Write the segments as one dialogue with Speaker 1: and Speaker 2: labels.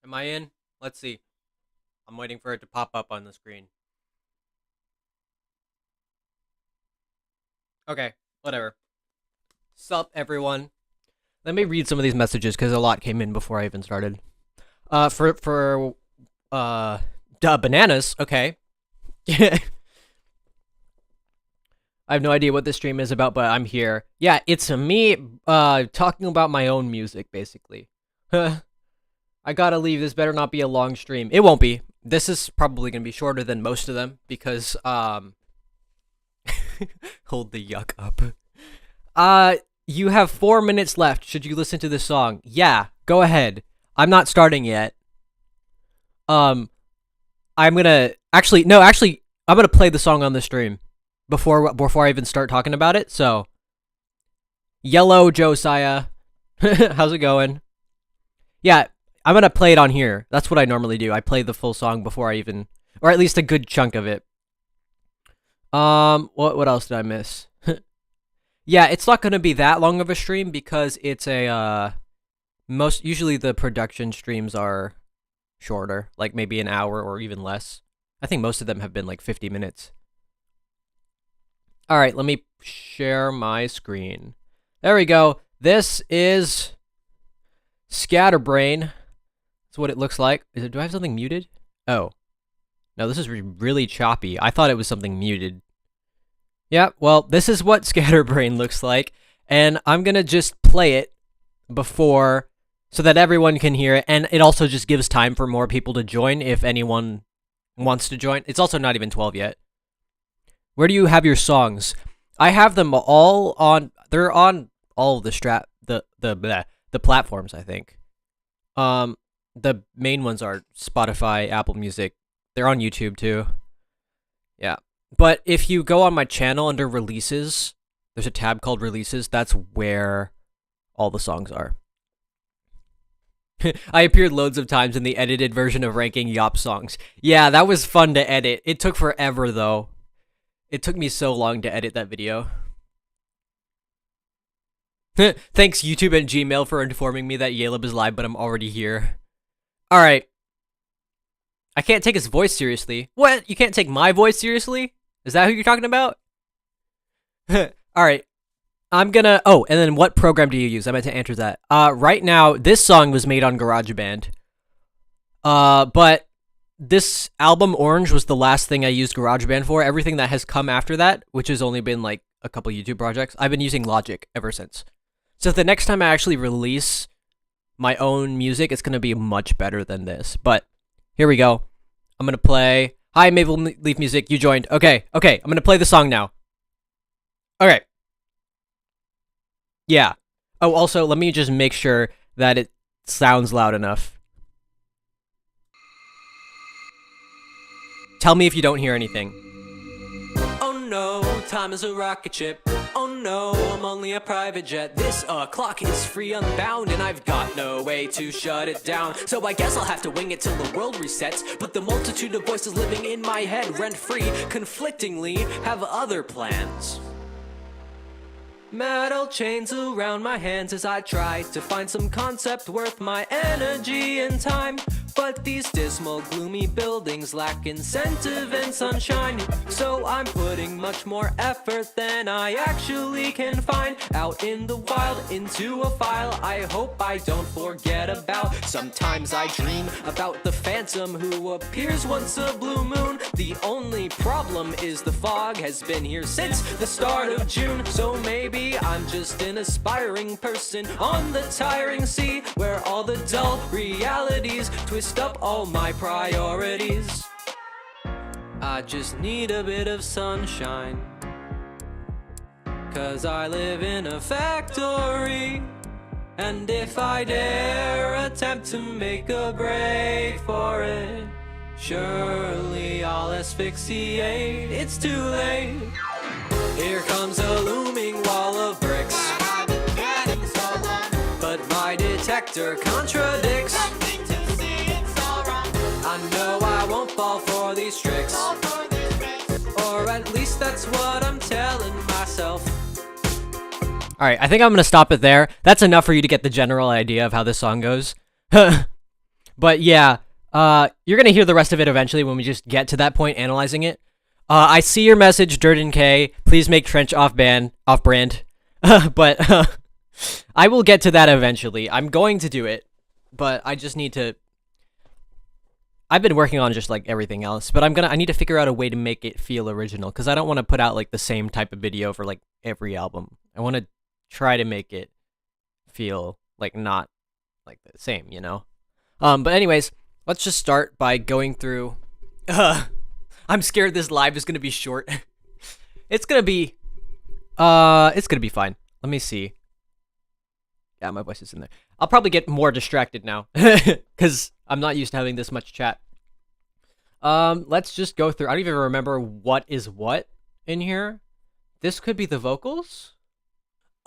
Speaker 1: Am I in? Let's see. I'm waiting for it to pop up on the screen. Okay, whatever. Sup, everyone. Let me read some of these messages because a lot came in before I even started. Bananas. Okay. I have no idea what this stream is about, but I'm here. Yeah, it's me, talking about my own music, basically. I gotta leave. This better not be a long stream. It won't be. This is probably gonna be shorter than most of them because, hold the yuck up. You have 4 minutes left. Should you listen to this song? Yeah, go ahead. I'm not starting yet. I'm gonna I'm gonna play the song on the stream before I even start talking about it. So, Yellow Josiah, how's it going? Yeah, I'm gonna play it on here. That's what I normally do. I play the full song before I even, or at least a good chunk of it. What else did I miss? Yeah, it's not gonna be that long of a stream because it's a usually the production streams are shorter, like maybe an hour or even less. I think most of them have been like 50 minutes. All right, let me share my screen. There we go. This is Scatterbrain. That's what it looks like. Do I have something muted? Oh. No, this is really choppy. I thought it was something muted. Yeah, well, this is what Scatterbrain looks like, and I'm gonna just play it before, so that everyone can hear it, and it also just gives time for more people to join if anyone wants to join. It's also not even 12 yet. Where do you have your songs? I have them all on, they're on all of the platforms, I think. The main ones are Spotify, Apple Music. They're on YouTube too. Yeah. But if you go on my channel under releases, there's a tab called releases. That's where all the songs are. I appeared loads of times in the edited version of ranking Yop songs. Yeah, that was fun to edit. It took forever though. It took me so long to edit that video. Thanks YouTube and Gmail for informing me that Yaleb is live, but I'm already here. Alright. I can't take his voice seriously. What? You can't take my voice seriously? Is that who you're talking about? Alright. I'm gonna... Oh, and then what program do you use? I meant to answer that. Right now, this song was made on GarageBand. But this album, Orange, was the last thing I used GarageBand for. Everything that has come after that, which has only been like a couple YouTube projects, I've been using Logic ever since. So the next time I actually release my own music, it's gonna be much better than this. But here we go. I'm gonna play... Hi, Maple Leaf Music, you joined. Okay, I'm gonna play the song now. Okay. Yeah. Oh, also, let me just make sure that it sounds loud enough. Tell me if you don't hear anything. Oh no, time is a rocket ship. Oh no, I'm only a private jet. This clock is free unbound, and I've got no way to shut it down. So I guess I'll have to wing it till the world resets. But the multitude of voices living in my head, rent-free, conflictingly, have other plans. Metal chains around my hands as I try to find some concept worth my energy and time. But these dismal, gloomy buildings lack incentive and sunshine. So I'm putting much more effort than I actually can find. Out in the wild, into a file I hope I don't forget about. Sometimes I dream about the phantom who appears once a blue moon. The only problem is the fog has been here since the start of June. So maybe I'm just an aspiring person on the tiring sea, where all the dull realities twist up all my priorities. I just need a bit of sunshine, 'cause I live in a factory. And if I dare attempt to make a break for it, surely I'll asphyxiate. It's too late. Here comes a looming wall of bricks, but my detector contradicts. I know I won't fall for these tricks, or at least that's what I'm telling myself. Alright, I think I'm gonna stop it there. That's enough for you to get the general idea of how this song goes. But yeah, you're gonna hear the rest of it eventually when we just get to that point analyzing it. I see your message, Durden K. Please make Trench off-brand. But I will get to that eventually. I'm going to do it, but I just need to. I've been working on just like everything else, but I need to figure out a way to make it feel original because I don't want to put out like the same type of video for like every album. I want to try to make it feel like not like the same, you know? But anyways, let's just start by going through. I'm scared this live is gonna be short. It's gonna be fine. Let me see. Yeah, my voice is in there. I'll probably get more distracted now because I'm not used to having this much chat. Let's just go through. I don't even remember what is what in here. This could be the vocals.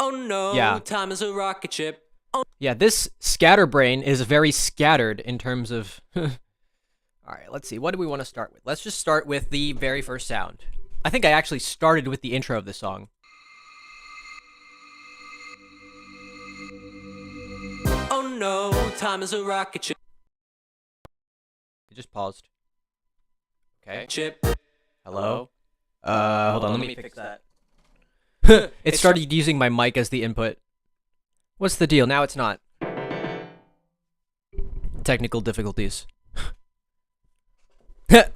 Speaker 2: Oh no,
Speaker 1: yeah.
Speaker 2: Time is a rocket ship. Oh.
Speaker 1: Yeah, this Scatterbrain is very scattered in terms of... Alright, let's see. What do we want to start with? Let's just start with the very first sound. I think I actually started with the intro of the song.
Speaker 2: Oh no, time is a rocket ship.
Speaker 1: It just paused. Okay.
Speaker 2: Chip.
Speaker 1: Hello? Hold on, let me fix that. It started using my mic as the input. What's the deal? Now it's not. Technical difficulties.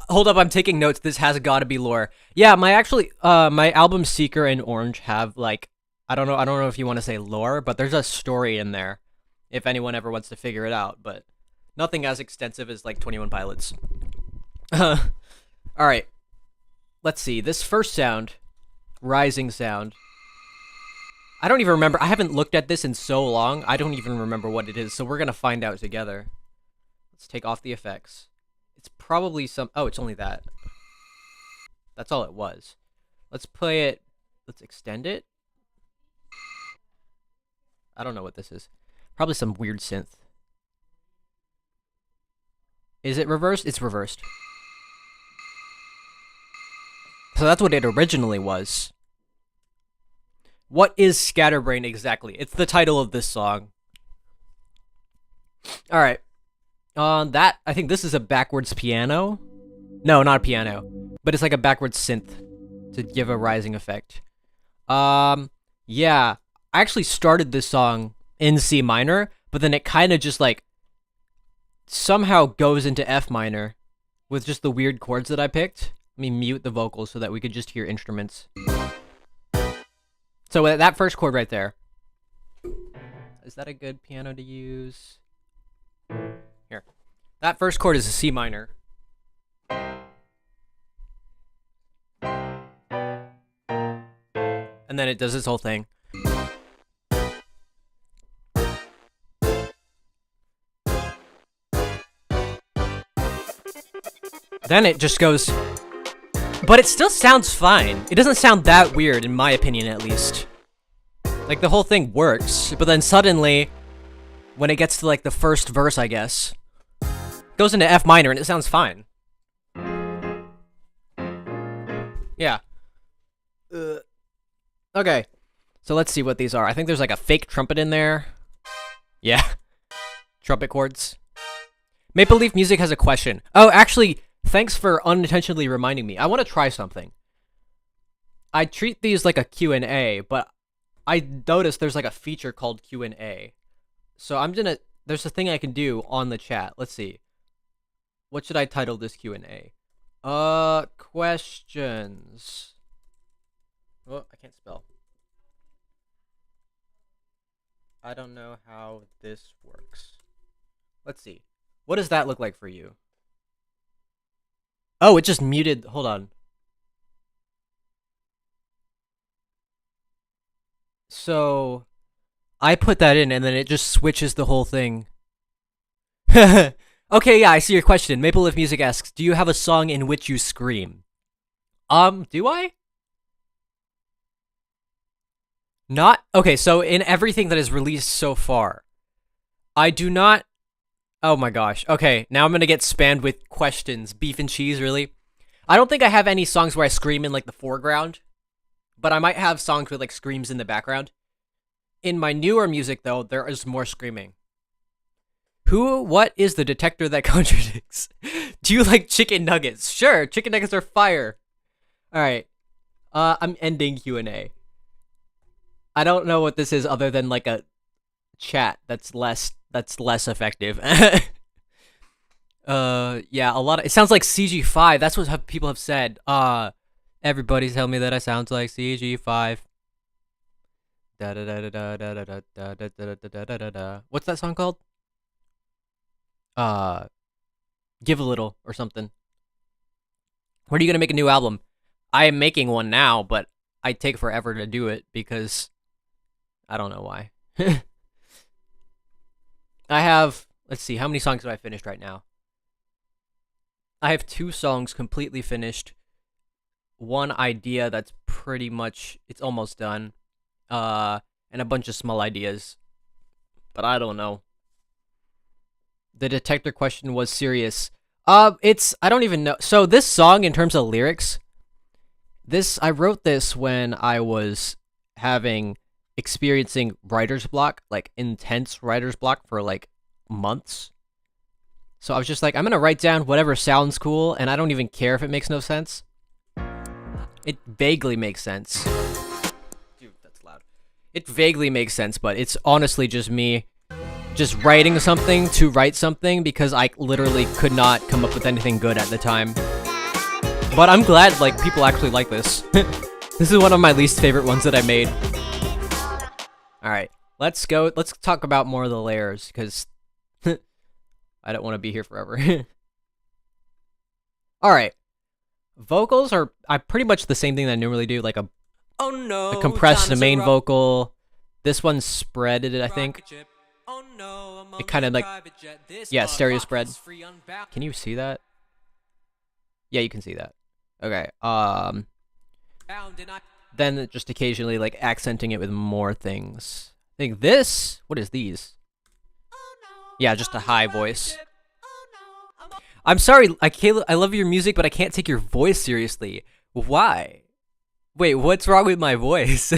Speaker 1: Hold up, I'm taking notes. This has got to be lore. Yeah, my album Seeker and Orange have like, I don't know if you want to say lore, but there's a story in there. If anyone ever wants to figure it out, but nothing as extensive as like 21 Pilots. All right. Let's see. This first sound, rising sound. I don't even remember. I haven't looked at this in so long. I don't even remember what it is. So we're going to find out together. Let's take off the effects. It's probably some... Oh, it's only that. That's all it was. Let's play it. Let's extend it. I don't know what this is. Probably some weird synth. Is it reversed? It's reversed. So that's what it originally was. What is Scatterbrain exactly? It's the title of this song. Alright. I think this is a backwards piano. No, not a piano. But it's like a backwards synth to give a rising effect. Yeah. I actually started this song in C minor, but then it kind of just like somehow goes into F minor with just the weird chords that I picked. Let me mute the vocals so that we could just hear instruments. So that first chord right there. Is that a good piano to use? Here. That first chord is a C minor. And then it does this whole thing. Then it just goes... But it still sounds fine. It doesn't sound that weird, in my opinion, at least. Like, the whole thing works, but then suddenly, when it gets to, like, the first verse, I guess, it goes into F minor, and it sounds fine. Yeah. Okay. So let's see what these are. I think there's, like, a fake trumpet in there. Yeah. Trumpet chords. Maple Leaf Music has a question. Oh, actually... Thanks for unintentionally reminding me. I want to try something. I treat these like a Q&A, but I noticed there's like a feature called Q&A. So there's a thing I can do on the chat. Let's see. What should I title this Q&A? Questions. Oh, I can't spell. I don't know how this works. Let's see. What does that look like for you? Oh, it just muted. Hold on. So, I put that in, and then it just switches the whole thing. Okay, yeah, I see your question. Maple Leaf Music asks, do you have a song in which you scream? Do I? Not? Okay, so in everything that is released so far, I do not... Oh my gosh. Okay, now I'm gonna get spammed with questions. Beef and cheese, really? I don't think I have any songs where I scream in, like, the foreground. But I might have songs with, like, screams in the background. In my newer music, though, there is more screaming. What is the detector that contradicts? Do you like chicken nuggets? Sure, chicken nuggets are fire. All right. I'm ending Q&A. I don't know what this is other than like a chat that's less effective. Yeah, it sounds like CG5. That's what people have said. Everybody's telling me that I sound like CG5. What's that song called? Give a Little or something. When are you gonna make a new album? I am making one now, but I take forever to do it because I don't know why. I have, let's see, how many songs have I finished right now? I have 2 songs completely finished. One idea that's pretty much, it's almost done. And a bunch of small ideas. But I don't know. The detector question was serious. I don't even know. So this song, in terms of lyrics, I wrote this when I was experiencing writer's block, like intense writer's block for like months. So I was just like, I'm gonna write down whatever sounds cool, and I don't even care if it makes no sense. It vaguely makes sense. Dude, that's loud. It vaguely makes sense, but it's honestly just me just writing something to write something because I literally could not come up with anything good at the time. But I'm glad, like, people actually like this. This is one of my least favorite ones that I made. Alright, let's talk about more of the layers, because I don't want to be here forever. Alright. Vocals are pretty much the same thing that I normally do, like a compressed main vocal. This one's spreaded, I think. It kind of like, yeah, stereo spread. Can you see that? Yeah, you can see that. Okay, then just occasionally, like, accenting it with more things. I think this, what is these? Yeah, just a high voice. I'm sorry, I love your music, but I can't take your voice seriously. Why? Wait, what's wrong with my voice?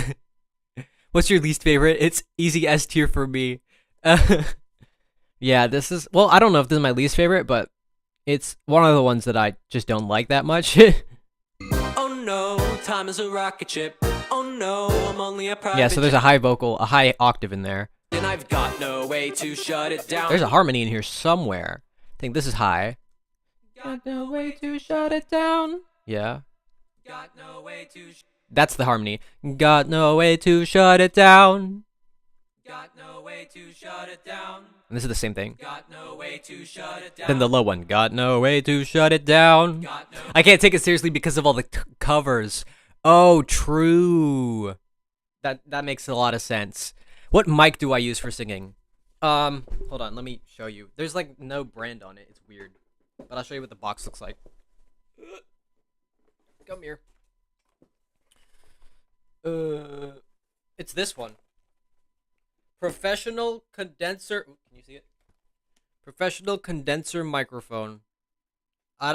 Speaker 1: What's your least favorite? It's easy S tier for me. Yeah, this is, well, I don't know if this is my least favorite, but it's one of the ones that I just don't like that much.
Speaker 2: Oh no, time is a rocket ship. Oh no, I'm only a private
Speaker 1: Yeah, so there's a high vocal, a high octave in there.
Speaker 2: and I've got no way to shut it down.
Speaker 1: There's a harmony in here somewhere. I think this is high. Got no way to shut it down. Yeah.
Speaker 2: Got no way to
Speaker 1: That's the harmony. Got no way to shut it down.
Speaker 2: Got no way to shut it down.
Speaker 1: And this is the same thing.
Speaker 2: Got no way to shut it down.
Speaker 1: Then the low one. Got no way to shut it down.
Speaker 2: Got no
Speaker 1: I can't take it seriously because of all the covers. Oh, true. That makes a lot of sense. What mic do I use for singing? Hold on, let me show you. There's like no brand on it. It's weird. But I'll show you what the box looks like. Come here. It's this one. Professional condenser. Ooh, can you see it? Professional condenser microphone.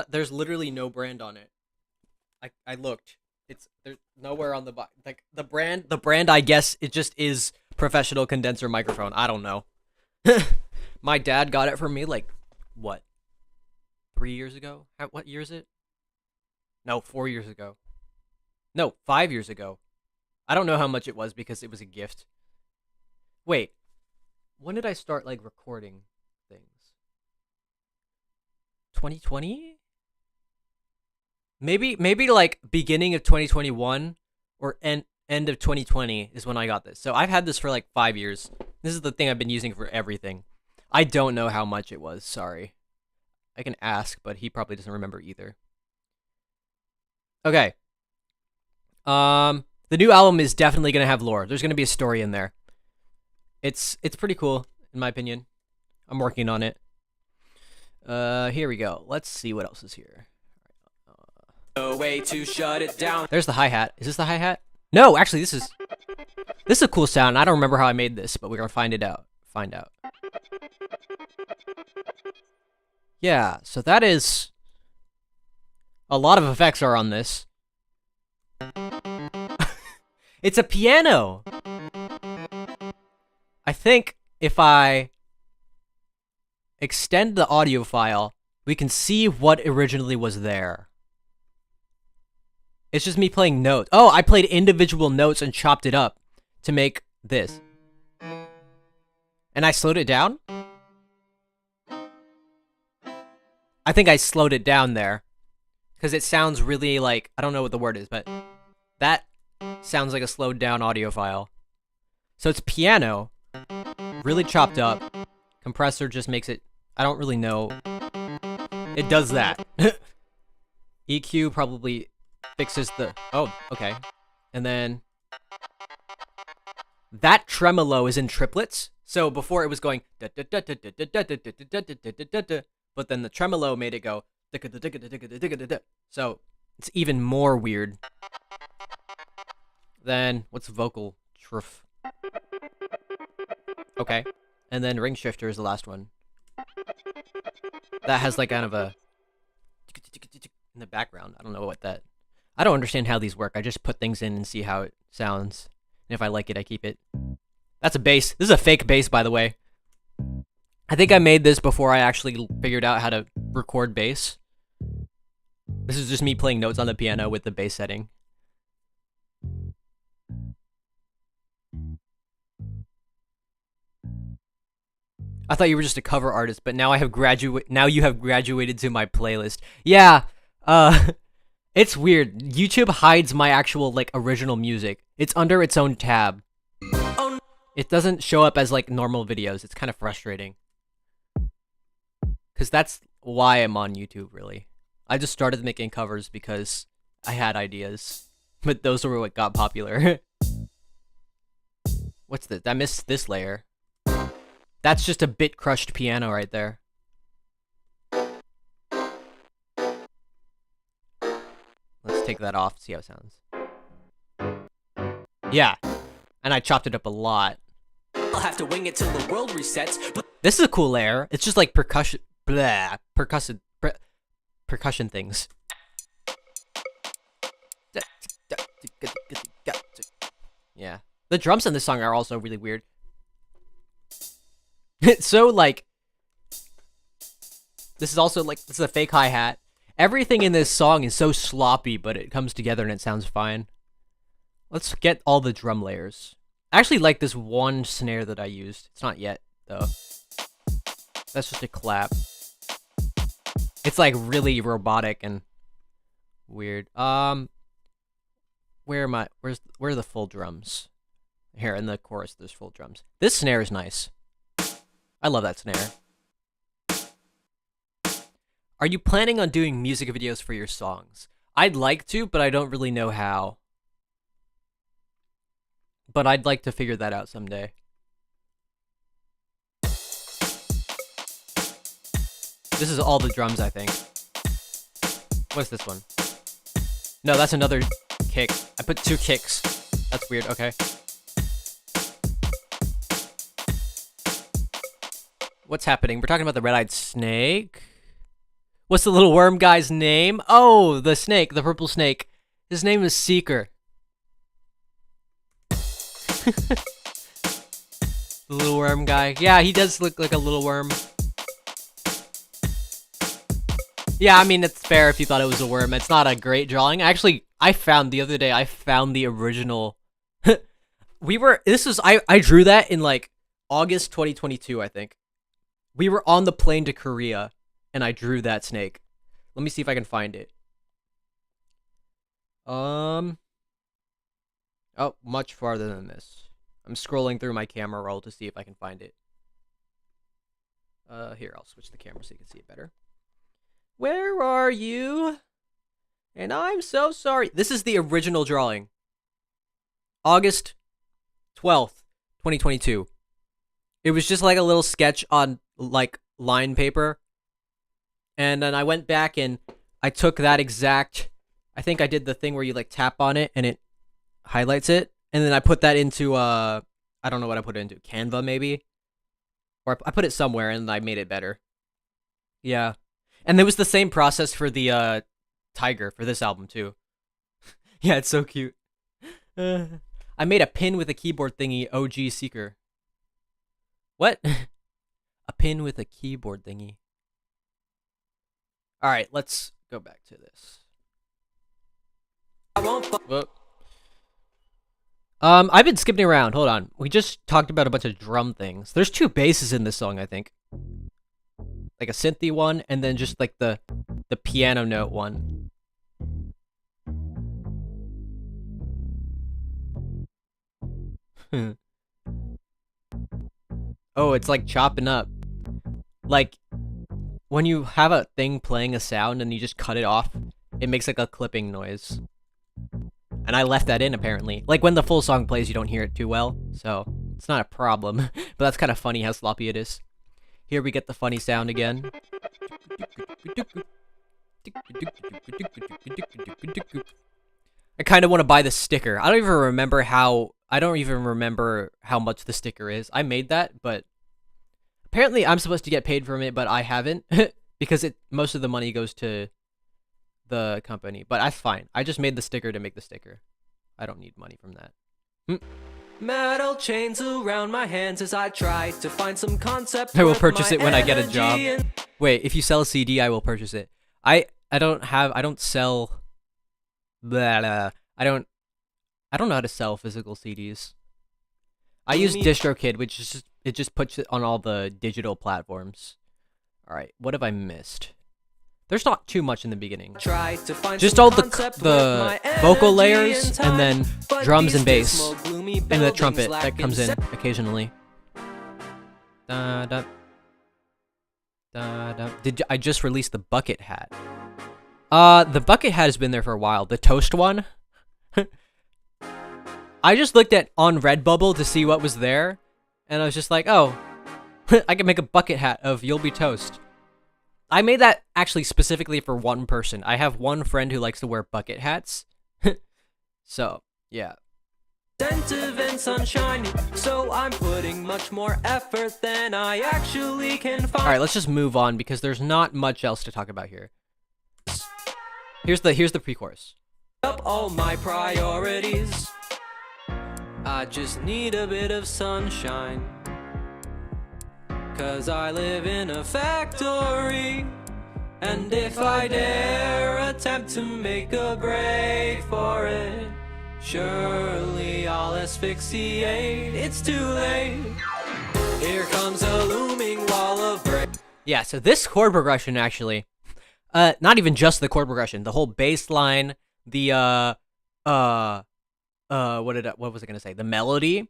Speaker 1: There's literally no brand on it. I looked. There's nowhere on the box. Like the brand. I guess it just is professional condenser microphone. I don't know. My dad got it for me like what? 3 years ago? What year is it? No, 4 years ago. No, 5 years ago. I don't know how much it was because it was a gift. Wait, when did I start, like, recording things? 2020? Maybe, like, beginning of 2021 or end of 2020 is when I got this. So I've had this for, like, 5 years. This is the thing I've been using for everything. I don't know how much it was, sorry. I can ask, but he probably doesn't remember either. Okay. The new album is definitely going to have lore. There's going to be a story in there. It's pretty cool, in my opinion. I'm working on it. Here we go. Let's see what else is here.
Speaker 2: no way to shut it down.
Speaker 1: There's the hi-hat. Is this the hi-hat? No, actually, this is a cool sound. I don't remember how I made this, but we're gonna find out. Yeah, so that is a lot of effects are on this. It's a piano. I think if I extend the audio file, we can see what originally was there. It's just me playing notes. Oh, I played individual notes and chopped it up to make this. And I slowed it down? I think I slowed it down there. Because it sounds really like, I don't know what the word is, but that sounds like a slowed down audio file. So it's piano, really chopped up. Compressor just makes it, I don't really know. It does that. EQ probably fixes the, oh, okay. And then that tremolo is in triplets. So before it was going, but then the tremolo made it go, so it's even more weird. Then what's vocal truff? Okay. And then ring shifter is the last one. That has like kind of a in the background. I don't know what that. I don't understand how these work. I just put things in and see how it sounds. And if I like it, I keep it. That's a bass. This is a fake bass, by the way. I think I made this before I actually figured out how to record bass. This is just me playing notes on the piano with the bass setting. I thought you were just a cover artist, but now now you have graduated to my playlist. Yeah, it's weird. YouTube hides my actual, like, original music. It's under its own tab. It doesn't show up as, like, normal videos. It's kind of frustrating. Because that's why I'm on YouTube, really. I just started making covers because I had ideas. But those were what got popular. What's this? I missed this layer. That's just a bit crushed piano right there. Let's take that off, see how it sounds. Yeah. And I chopped it up a lot.
Speaker 2: I'll have to wing it till the world resets.
Speaker 1: This is a cool layer. It's just like percussion things. Yeah. The drums in this song are also really weird. It's so, like, this is also, like, this is a fake hi-hat. Everything in this song is so sloppy, but it comes together and it sounds fine. Let's get all the drum layers. I actually like this one snare that I used. It's not yet, though. That's just a clap. It's, like, really robotic and weird. Where are the full drums? Here, in the chorus, there's full drums. This snare is nice. I love that snare. Are you planning on doing music videos for your songs? I'd like to, but I don't really know how. But I'd like to figure that out someday. This is all the drums, I think. What's this one? No, that's another kick. I put 2 kicks. That's weird, okay. What's happening? We're talking about the red-eyed snake. What's the little worm guy's name? Oh, the snake, the purple snake. His name is Seeker. The little worm guy. Yeah, he does look like a little worm. Yeah, I mean, it's fair if you thought it was a worm. It's not a great drawing. Actually, the other day, I found the original. I drew that in, like, August 2022, I think. We were on the plane to Korea, and I drew that snake. Let me see if I can find it. Oh, much farther than this. I'm scrolling through my camera roll to see if I can find it. Here, I'll switch the camera so you can see it better. Where are you? And I'm so sorry. This is the original drawing. August 12th, 2022. It was just like a little sketch on, like, line paper. And then I went back and I took that exact, I think I did the thing where you, like, tap on it and it highlights it. And then I put that into, I don't know what I put it into, Canva maybe? Or I put it somewhere and I made it better. Yeah. And there was the same process for the, tiger for this album too. Yeah, it's so cute. I made a pin with a keyboard thingy, OG Seeker. What? A pin with a keyboard thingy. All right, let's go back to this. Whoop. I've been skipping around. Hold on. We just talked about a bunch of drum things. There's 2 basses in this song, I think. Like a synthy one, and then just like the piano note one. Oh, it's like chopping up. Like, when you have a thing playing a sound and you just cut it off, it makes like a clipping noise. And I left that in, apparently. Like, when the full song plays, you don't hear it too well, so it's not a problem. But that's kind of funny how sloppy it is. Here we get the funny sound again. I kind of want to buy the sticker. I don't even remember how much the sticker is. I made that, but apparently I'm supposed to get paid from it, but I haven't because most of the money goes to the company. But that's fine. I just made the sticker to make the sticker. I don't need money from that.
Speaker 2: Metal chains around my hands as I try to find some concept.
Speaker 1: I will purchase it when I get a job. Wait, if you sell a CD, I will purchase it. I don't sell. Blah, blah. I don't know how to sell physical CDs. I use DistroKid, which is it just puts it on all the digital platforms. All right, what have I missed? There's not too much in the beginning. Just all the vocal layers, and then drums and bass, and the trumpet that comes in occasionally. Da, da, da, da. I just released the bucket hat? The bucket hat has been there for a while. The toast one? I just looked on Redbubble to see what was there, and I was just like, oh, I can make a bucket hat of You'll Be Toast. I made that actually specifically for one person. I have one friend who likes to wear bucket hats. So, yeah.
Speaker 2: Attentive and sunshiny, so I'm putting much more effort than I actually can find.
Speaker 1: Alright, let's just move on because there's not much else to talk about here. Here's the pre-chorus.
Speaker 2: Up all my priorities. I just need a bit of sunshine. 'Cause I live in a factory, and if I dare attempt to make a break for it, surely I'll asphyxiate. It's too late. Here comes a looming wall of break.
Speaker 1: Yeah, so this chord progression actually, not even just the chord progression, the whole bass line, the what was I gonna say? The melody.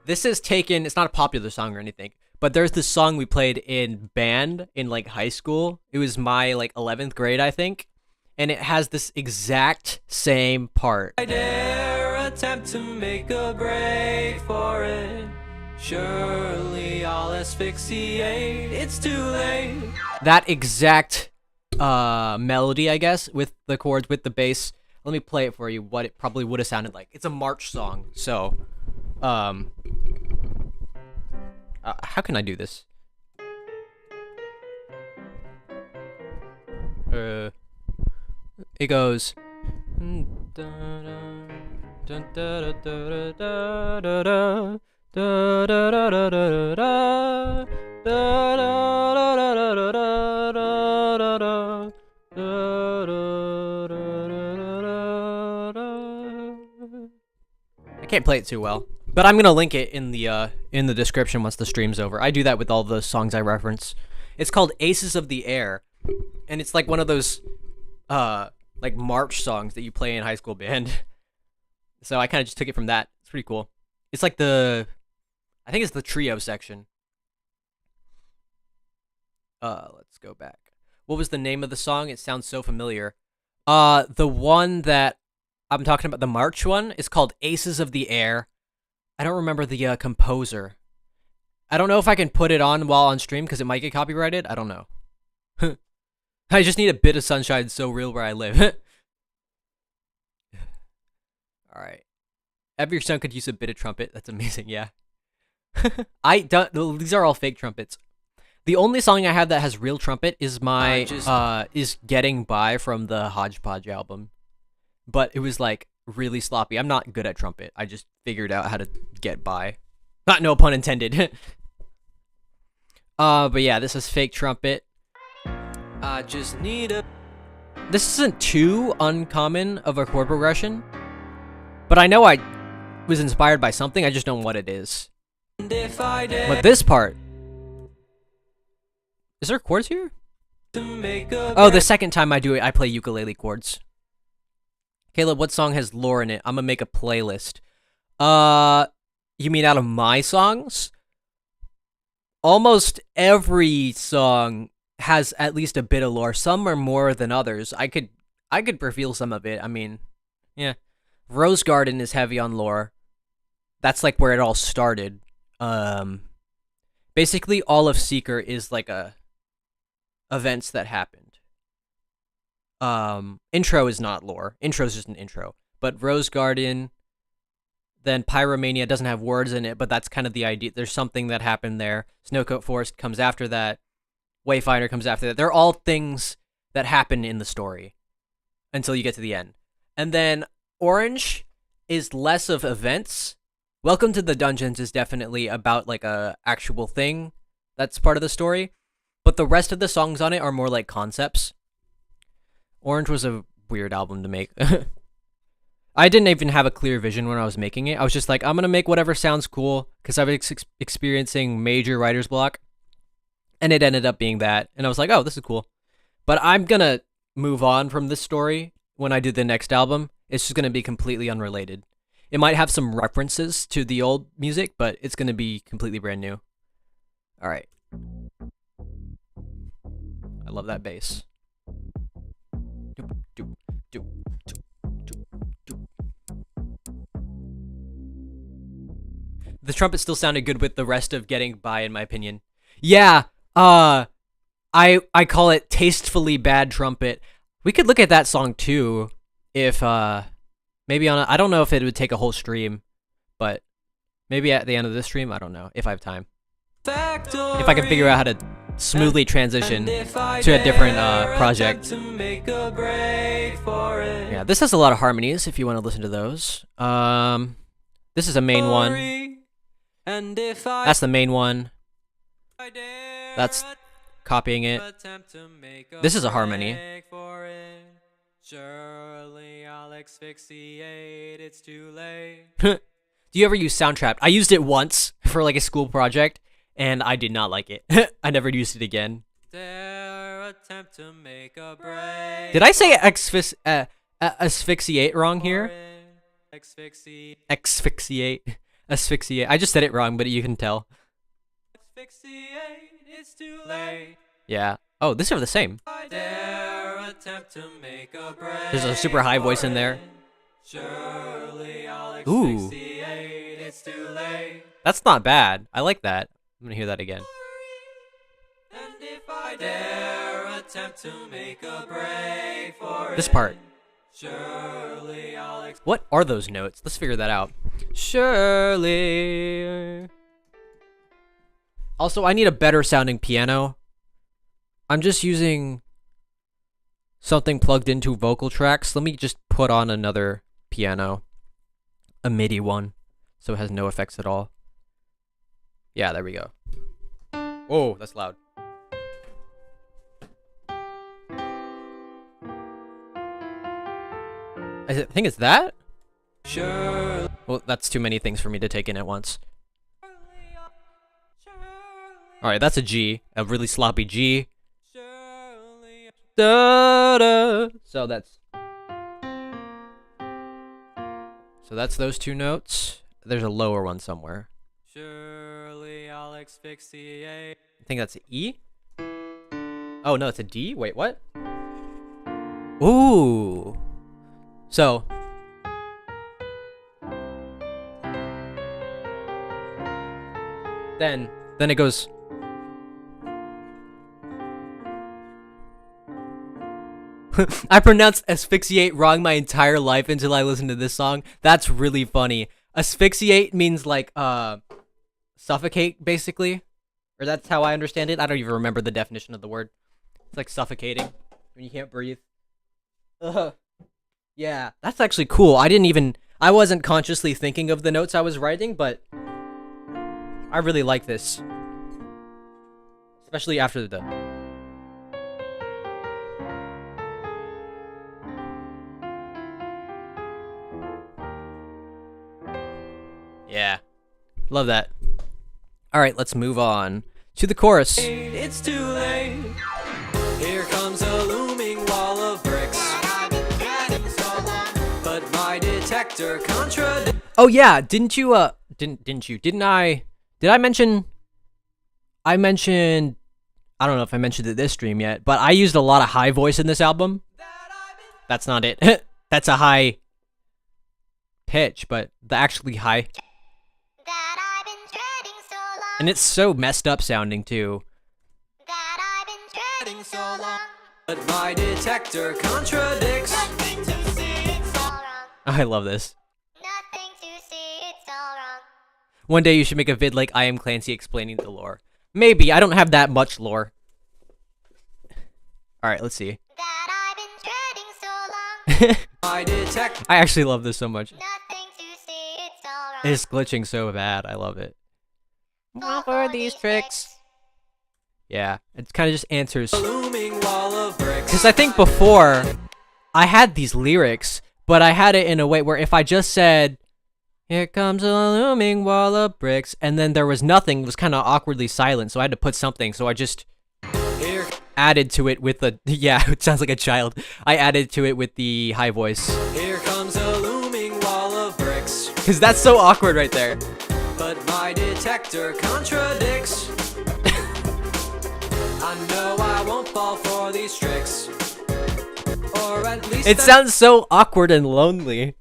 Speaker 1: This is taken. It's not a popular song or anything. But there's this song we played in band in like high school. It was my like 11th grade, I think. And it has this exact same part.
Speaker 2: I dare attempt to make a break for it. Surely I'll asphyxiate. It's too late.
Speaker 1: That exact melody, I guess, with the chords, with the bass. Let me play it for you, what it probably would have sounded like. It's a march song, so how can I do this? It goes. I can't play it too well, but I'm gonna link it in the description once the stream's over. I do that with all the songs I reference. It's called Aces of the Air, and it's like one of those like march songs that you play in high school band. So I kind of just took it from that. It's pretty cool. It's like I think it's the trio section. Let's go back. What was the name of the song? It sounds so familiar. The one that I'm talking about, the march one, is called Aces of the Air. I don't remember the composer. I don't know if I can put it on while on stream because it might get copyrighted. I don't know. I just need a bit of sunshine so real where I live. Alright. Every song could use a bit of trumpet. That's amazing, yeah. These are all fake trumpets. The only song I have that has real trumpet is is Getting By from the Hodgepodge album. But it was like really sloppy. I'm not good at trumpet. I just figured out how to get by. Not no pun intended. But yeah, this is fake trumpet.
Speaker 2: I just need a.
Speaker 1: This isn't too uncommon of a chord progression, but I know I was inspired by something, I just don't know what it is.
Speaker 2: And if I dare
Speaker 1: But this part... Is there chords here?
Speaker 2: to make a
Speaker 1: Oh, the second time I do it, I play ukulele chords. Caleb, what song has lore in it? I'm gonna make a playlist. You mean out of my songs? Almost every song has at least a bit of lore. Some are more than others. I could reveal some of it. I mean, yeah. Rose Garden is heavy on lore. That's like where it all started. Basically all of Seeker is like events that happened. Intro is not lore. Intro is just an intro. But Rose Garden, then Pyromania doesn't have words in it, but that's kind of the idea. There's something that happened there. Snowcoat Forest comes after that. Wayfinder comes after that. They're all things that happen in the story until you get to the end. And then Orange is less of events. Welcome to the Dungeons is definitely about like a actual thing that's part of the story, but the rest of the songs on it are more like concepts. Orange was a weird album to make. I didn't even have a clear vision when I was making it. I was just like, I'm gonna make whatever sounds cool because I was experiencing major writer's block. And it ended up being that. And I was like, oh, this is cool. But I'm going to move on from this story when I do the next album. It's just going to be completely unrelated. It might have some references to the old music, but it's going to be completely brand new. All right. I love that bass. The trumpet still sounded good with the rest of Getting By, in my opinion. Yeah. I call it tastefully bad trumpet. We could look at that song too, if maybe on I don't know if it would take a whole stream, but maybe at the end of this stream, I don't know if I have time.
Speaker 2: factory.
Speaker 1: If I can figure out how to smoothly transition to a different project.
Speaker 2: To make a break for it.
Speaker 1: Yeah, this has a lot of harmonies if you want to listen to those. This is a main one.
Speaker 2: And if I
Speaker 1: That's the main one.
Speaker 2: dare
Speaker 1: That's copying it.
Speaker 2: attempt to make a
Speaker 1: This is a harmony.
Speaker 2: break for it, surely I'll asphyxiate, it's too late.
Speaker 1: Do you ever use Soundtrap? I used it once for like a school project, and I did not like it. I never used it again.
Speaker 2: Dare attempt to make a break.
Speaker 1: Did I say asphyxiate wrong here?
Speaker 2: Asphyxiate.
Speaker 1: Asphyxiate. I just said it wrong, but you can tell.
Speaker 2: Asphyxiate, it's too late.
Speaker 1: Yeah. Oh, these are the same.
Speaker 2: I dare attempt to make a break.
Speaker 1: There's a super high voice in there.
Speaker 2: Surely I'll
Speaker 1: Ooh.
Speaker 2: asphyxiate, it's too late.
Speaker 1: That's not bad. I like that. I'm gonna hear that again.
Speaker 2: And if I dare attempt to make a break for
Speaker 1: This
Speaker 2: it,
Speaker 1: part.
Speaker 2: surely I'll
Speaker 1: What are those notes? Let's figure that out. Surely. Also, I need a better sounding piano. I'm just using something plugged into vocal tracks. Let me just put on another piano. A MIDI one. So it has no effects at all. Yeah, there we go. Whoa, that's loud. I think it's that?
Speaker 2: surely
Speaker 1: Well, that's too many things for me to take in at once. Alright, that's a G. A really sloppy G.
Speaker 2: surely
Speaker 1: Da, da. So that's those two notes. There's a lower one somewhere.
Speaker 2: surely I'll asphyxiate.
Speaker 1: I think that's an E. Oh no, it's a D. Wait, what? Ooh. So then it goes. I pronounced asphyxiate wrong my entire life until I listened to this song. That's really funny. Asphyxiate means like suffocate basically. Or that's how I understand it. I don't even remember the definition of the word. It's like suffocating when you can't breathe. Yeah, that's actually cool. I wasn't consciously thinking of the notes I was writing, but I really like this. especially after the. Yeah, love that. All right, let's move on to the chorus.
Speaker 2: It's too late. Here comes a looming wall of bricks. But my detector contradicts.
Speaker 1: Oh yeah, didn't I mention I mentioned I don't know if I mentioned it this stream yet, but I used a lot of high voice in this album. That's not it. That's a high pitch, but the actually high. And it's so messed up sounding too.
Speaker 2: But my detector contradicts.
Speaker 1: I love this. One day you should make a vid like I Am Clancy explaining the lore. Maybe, I don't have that much lore. Alright, let's see. I actually love this so much. It's glitching so bad, I love it. What are these tricks? Yeah, it kind of just answers. Because I think before, I had these lyrics, but I had it in a way where if I just said, here comes a looming wall of bricks, and then there was nothing, it was kind of awkwardly silent, so I had to put something, so I just added to it with the, yeah, it sounds like a child. I added to it with the high voice.
Speaker 2: Here comes a looming wall of bricks.
Speaker 1: Because that's so awkward right there.
Speaker 2: But my detector contradicts. I know I won't fall for these tricks. Or at least
Speaker 1: it sounds so awkward and lonely.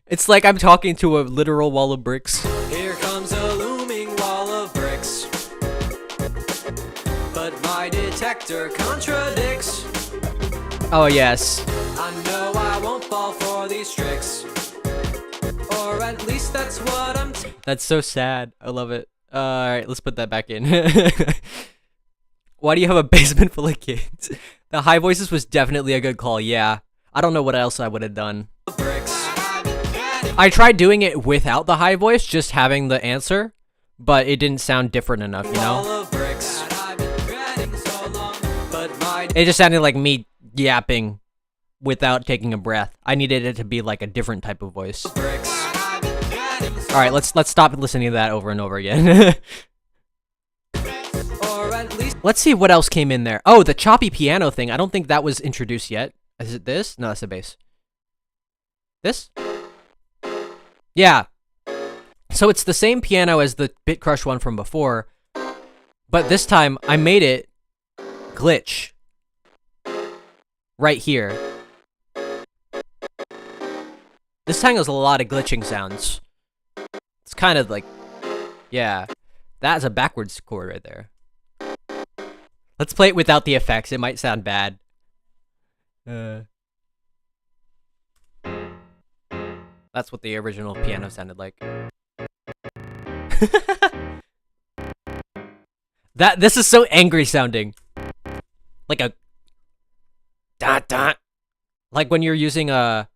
Speaker 1: It's like I'm talking to a literal wall of bricks.
Speaker 2: Here comes a looming wall of bricks. But my detector contradicts.
Speaker 1: Oh, yes.
Speaker 2: I know I won't fall for these tricks. Or at least that's what I'm
Speaker 1: That's so sad. I love it. Alright, let's put that back in. Why do you have a basement full of kids? The high voices was definitely a good call, yeah. I don't know what else I would have done. I tried doing it without the high voice, just having the answer, but it didn't sound different enough, you know? It just sounded like me yapping without taking a breath. I needed it to be like a different type of voice. Alright, let's stop listening to that over and over again. Let's see what else came in there. Oh, the choppy piano thing. I don't think that was introduced yet. Is it this? No, that's the bass. This? Yeah. So it's the same piano as the Bit Crush one from before, but this time I made it glitch. Right here. This time has a lot of glitching sounds. It's kind of like, yeah, that's a backwards chord right there. Let's play it without the effects. It might sound bad. That's what the original piano sounded like. This is so angry sounding. Like a dot dot. Like when you're using like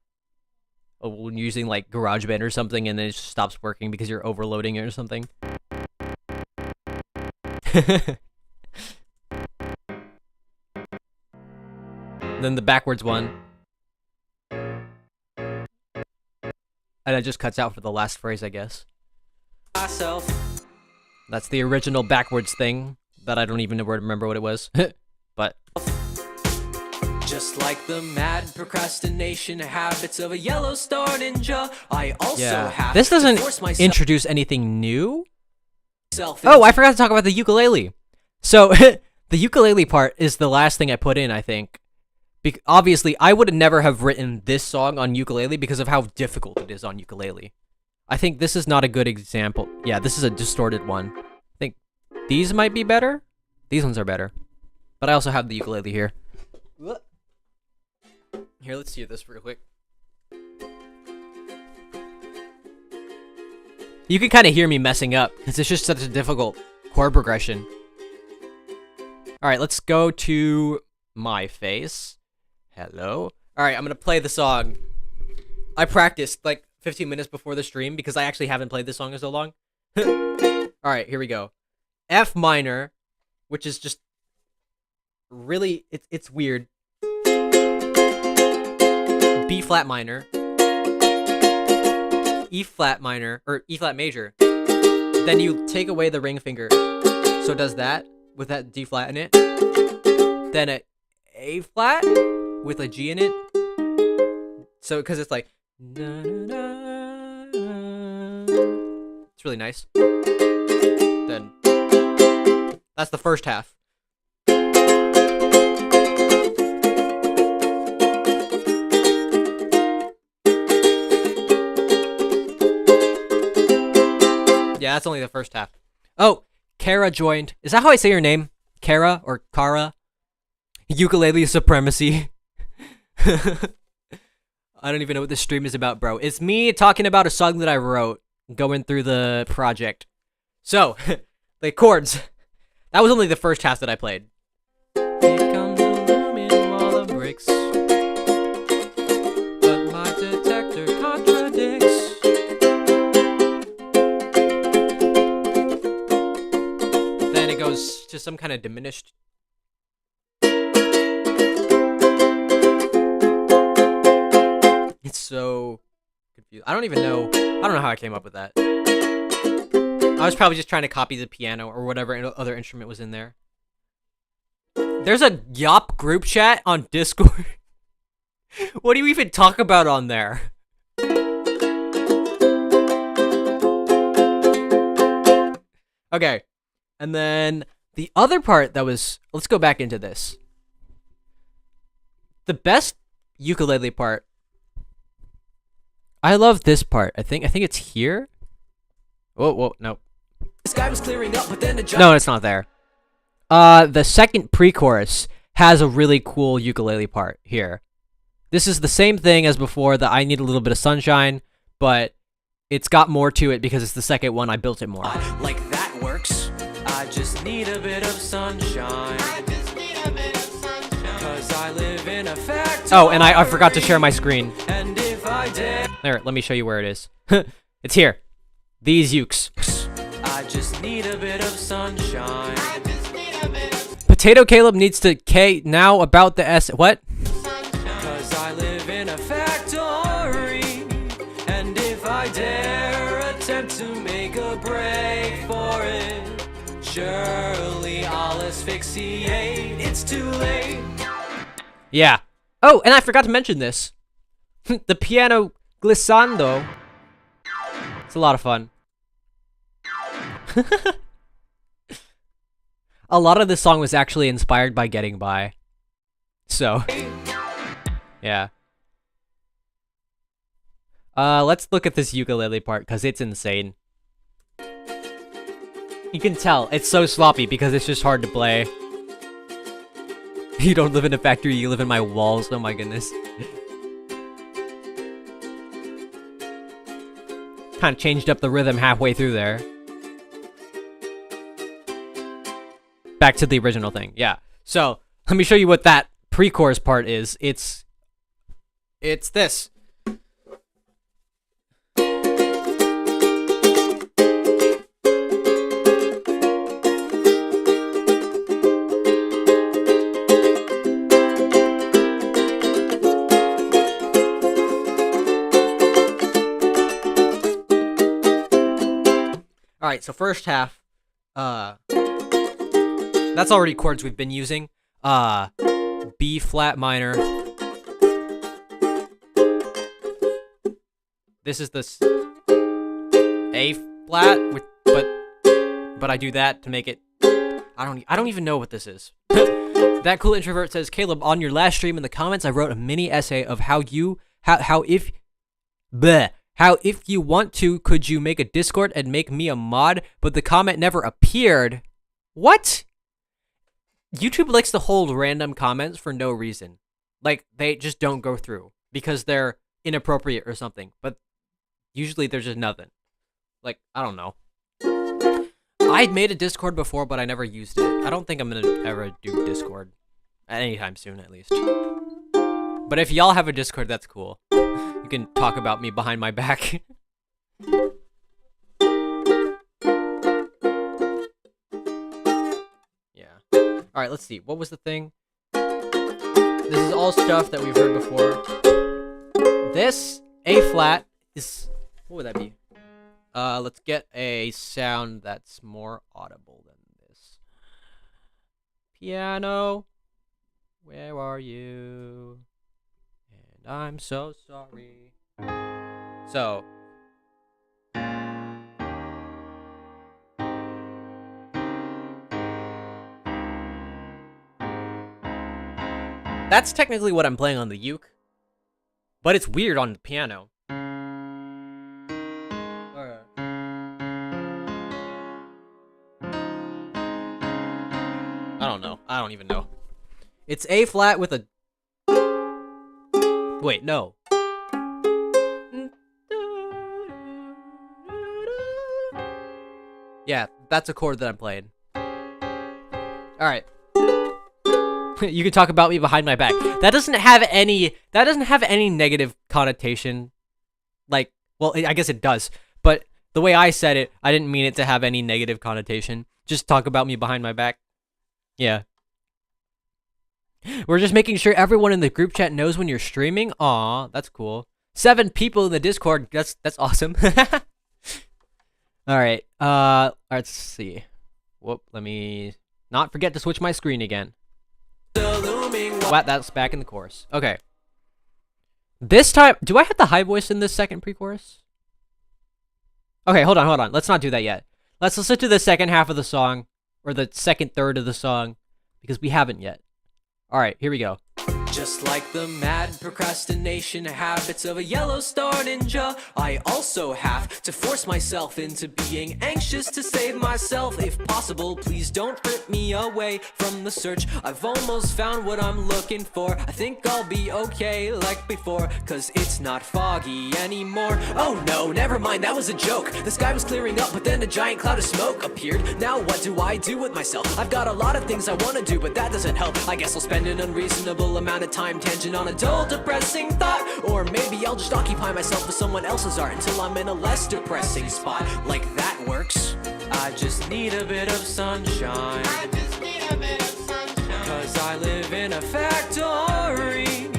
Speaker 1: GarageBand or something and then it just stops working because you're overloading it or something. Then the backwards one. And it just cuts out for the last phrase, I guess.
Speaker 2: myself.
Speaker 1: That's the original backwards thing that I don't even remember what it was. But
Speaker 2: Just like the mad procrastination habits of a yellow star ninja, I also have
Speaker 1: this
Speaker 2: to force
Speaker 1: doesn't
Speaker 2: myself
Speaker 1: introduce anything new.
Speaker 2: into-
Speaker 1: Oh, I forgot to talk about the ukulele. So the ukulele part is the last thing I put in, I think. Obviously, I would never have written this song on ukulele because of how difficult it is on ukulele. I think this is not a good example. Yeah, this is a distorted one. I think these might be better. These ones are better. But I also have the ukulele here. Here, let's hear this real quick. You can kind of hear me messing up because it's just such a difficult chord progression. Alright, let's go to my face. Hello. Alright, I'm gonna play the song. I practiced like 15 minutes before the stream because I actually haven't played this song in so long. Alright, here we go. F minor, which is just really, it's weird. B flat minor, E flat minor, or E flat major. Then you take away the ring finger, so it does that with that D flat in it. Then a A flat with a G in it. So because it's like, it's really nice. Then that's the first half. Yeah, that's only the first half. Oh, Kara joined. Is that how I say your name? Kara or Kara? Ukulele supremacy. I don't even know what this stream is about, bro. It's me talking about a song that I wrote, going through the project. So, the chords. That was only the first half that I played. Here comes the looming wall of bricks, but my detector contradicts. Then it goes to some kind of diminished. It's so confused. I don't know how I came up with that. I was probably just trying to copy the piano or whatever other instrument was in there. There's a Yop group chat on Discord. What do you even talk about on there? Okay. And then the other part that was... Let's go back into this. The best ukulele part... I love this part. I think it's here. Whoa, no.
Speaker 2: The sky was clearing up, but then a
Speaker 1: No, it's not there. The second pre-chorus has a really cool ukulele part here. This is the same thing as before, that I need a little bit of sunshine, but it's got more to it because it's the second one. I built it more.
Speaker 2: Like that works. I just need a bit of sunshine. Cause I live in a factory.
Speaker 1: Oh, and I forgot to share my screen.
Speaker 2: And if I dare,
Speaker 1: There, let me show you where it is. It's here. These ukes.
Speaker 2: I just need a bit of sunshine.
Speaker 1: Potato Caleb needs to K now about the S. What?
Speaker 2: Cause I live in a factory. And if I dare attempt to make a break for it, surely I'll asphyxiate. It's too late.
Speaker 1: Yeah. Oh, and I forgot to mention this. The piano glissando. It's a lot of fun. A lot of this song was actually inspired by Getting By. So, yeah. Let's look at this ukulele part, because it's insane. You can tell, it's so sloppy because it's just hard to play. You don't live in a factory, you live in my walls. Oh my goodness. Kind of changed up the rhythm halfway through there. Back to the original thing, yeah. So, let me show you what that pre-chorus part is. It's this. Alright, so first half, that's already chords we've been using. B flat minor. This is this A flat with, but I do that to make it. I don't even know what this is. That cool introvert says, Caleb, on your last stream in the comments, I wrote a mini essay of how if you want to, could you make a Discord and make me a mod? But the comment never appeared. What? YouTube likes to hold random comments for no reason. Like, they just don't go through because they're inappropriate or something. But usually there's just nothing. Like, I don't know. I'd made a Discord before, but I never used it. I don't think I'm gonna ever do Discord. Anytime soon, at least. But if y'all have a Discord, that's cool. You can talk about me behind my back. Yeah. Alright, let's see. What was the thing? all stuff that we've heard before. This A flat is, what would that be? Let's get a sound that's more audible than this. Piano, where are you? And I'm so sorry. So. That's technically what I'm playing on the uke, but it's weird on the piano. I don't know. I don't even know. It's A flat with a... Wait, no. Yeah, that's a chord that I'm playing. Alright. You can talk about me behind my back. That doesn't have any negative connotation. Like, well, I guess it does. But the way I said it, I didn't mean it to have any negative connotation. Just talk about me behind my back. Yeah. We're just making sure everyone in the group chat knows when you're streaming. Aw, that's cool. 7 people in the Discord. That's awesome. Alright. Let's see. Whoop, let me not forget to switch my screen again. What? That's back in the chorus. Okay. This time, do I have the high voice in this second pre-chorus? Okay, hold on. Let's not do that yet. Let's listen to the second half of the song, or the second third of the song, because we haven't yet. Alright, here we go.
Speaker 2: Just like the mad procrastination habits of a yellow star ninja, I also have to force myself into being anxious to save myself. If possible, please don't rip me away from the search. I've almost found what I'm looking for. I think I'll be okay like before, cause it's not foggy anymore. Oh no, never mind, that was a joke. The sky was clearing up, but then a giant cloud of smoke appeared. Now what do I do with myself? I've got a lot of things I want to do, but that doesn't help. I guess I'll spend an unreasonable amount of time tangent on a dull, depressing thought. Or maybe I'll just occupy myself with someone else's art until I'm in a less depressing spot. Like that works. I just need a bit of sunshine. Cause I live in a factory.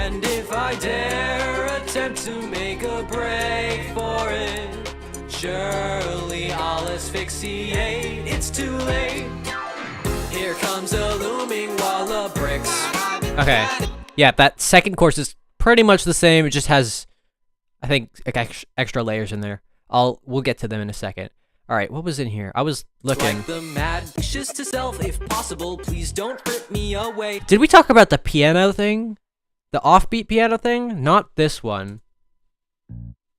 Speaker 2: And if I dare attempt to make a break for it, surely I'll asphyxiate. It's too late. Here comes a looming wall of bricks.
Speaker 1: Okay. Yeah, that second chorus is pretty much the same. It just has, I think, extra layers in there. We'll get to them in a second. All right, what was in here? I was looking.
Speaker 2: Like the mad anxious to self, if possible, please don't rip me away.
Speaker 1: Did we talk about the piano thing? The offbeat piano thing? Not this one.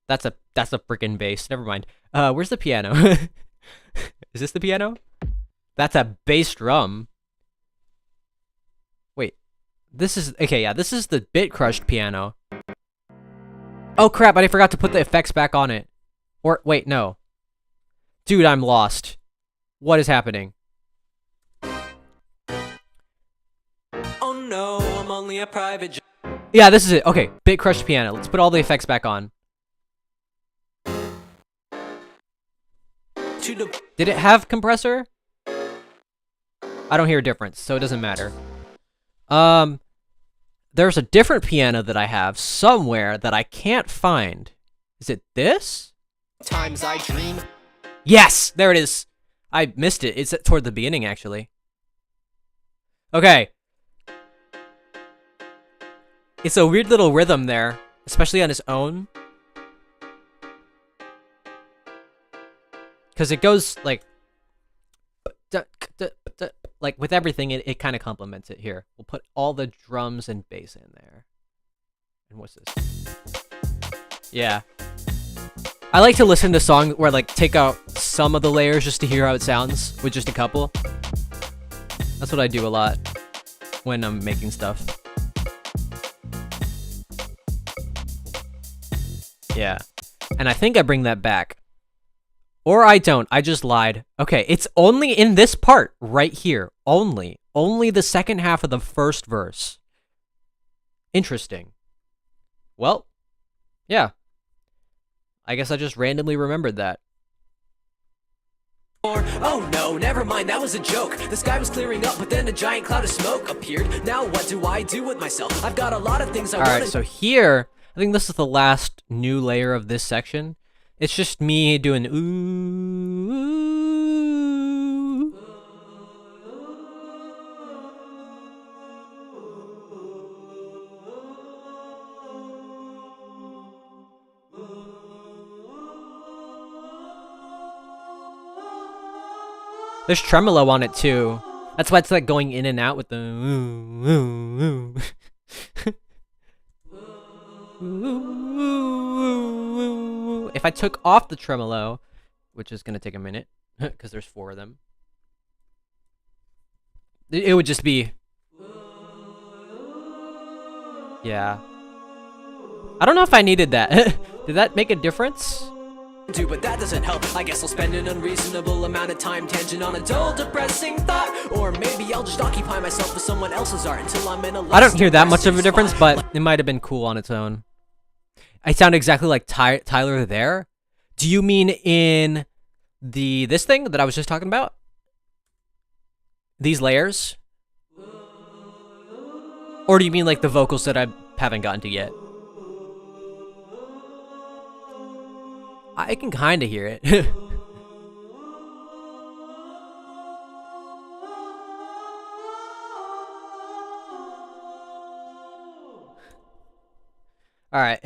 Speaker 1: That's a freaking bass. Never mind. Where's the piano? Is this the piano? That's a bass drum. Wait. This is, okay, yeah, this is the bit crushed piano. Oh crap, I forgot to put the effects back on it. Or, wait, no. Dude, I'm lost. What is happening?
Speaker 2: Oh no, I'm only a private
Speaker 1: Yeah, this is it. Okay, bit crushed piano. Let's put all the effects back on. Did it have compressor? I don't hear a difference, so it doesn't matter. There's a different piano that I have somewhere that I can't find. Is it this?
Speaker 2: Times I dream.
Speaker 1: Yes! There it is. I missed it. It's toward the beginning, actually. Okay. It's a weird little rhythm there, especially on its own. Because it goes, like with everything, it kind of complements it here. We'll put all the drums and bass in there. And what's this? Yeah. I like to listen to songs where, like, take out some of the layers just to hear how it sounds with just a couple. That's what I do a lot when I'm making stuff. Yeah. And I think I bring that back. Or I don't. I just lied. Okay, it's only in this part right here. Only. Only the second half of the first verse. Interesting. Well, yeah. I guess I just randomly remembered that.
Speaker 2: Oh no, never mind, that was a joke. The sky was clearing up, but then a giant cloud of smoke appeared. Now what do I do with myself? I've got a lot of things I want to...
Speaker 1: Alright, so here, I think this is the last new layer of this section. It's just me doing ooh. There's tremolo on it too. That's why it's like going in and out with the ooh, ooh, ooh. If I took off the tremolo, which is gonna take a minute, because there's 4 of them, it would just be... Yeah. I don't know if I needed that. Did that make a difference?
Speaker 2: But that doesn't help. I guess I'll spend an unreasonable amount of time tangent on a dull, depressing thought. Or maybe I'll just occupy myself with someone else's art until I'm in a...
Speaker 1: I don't hear that much of a difference, but it might have been cool on its own. I sound exactly like Tyler there. Do you mean in this thing that I was just talking about? These layers? Or do you mean like the vocals that I haven't gotten to yet? I can kind of hear it. Alright.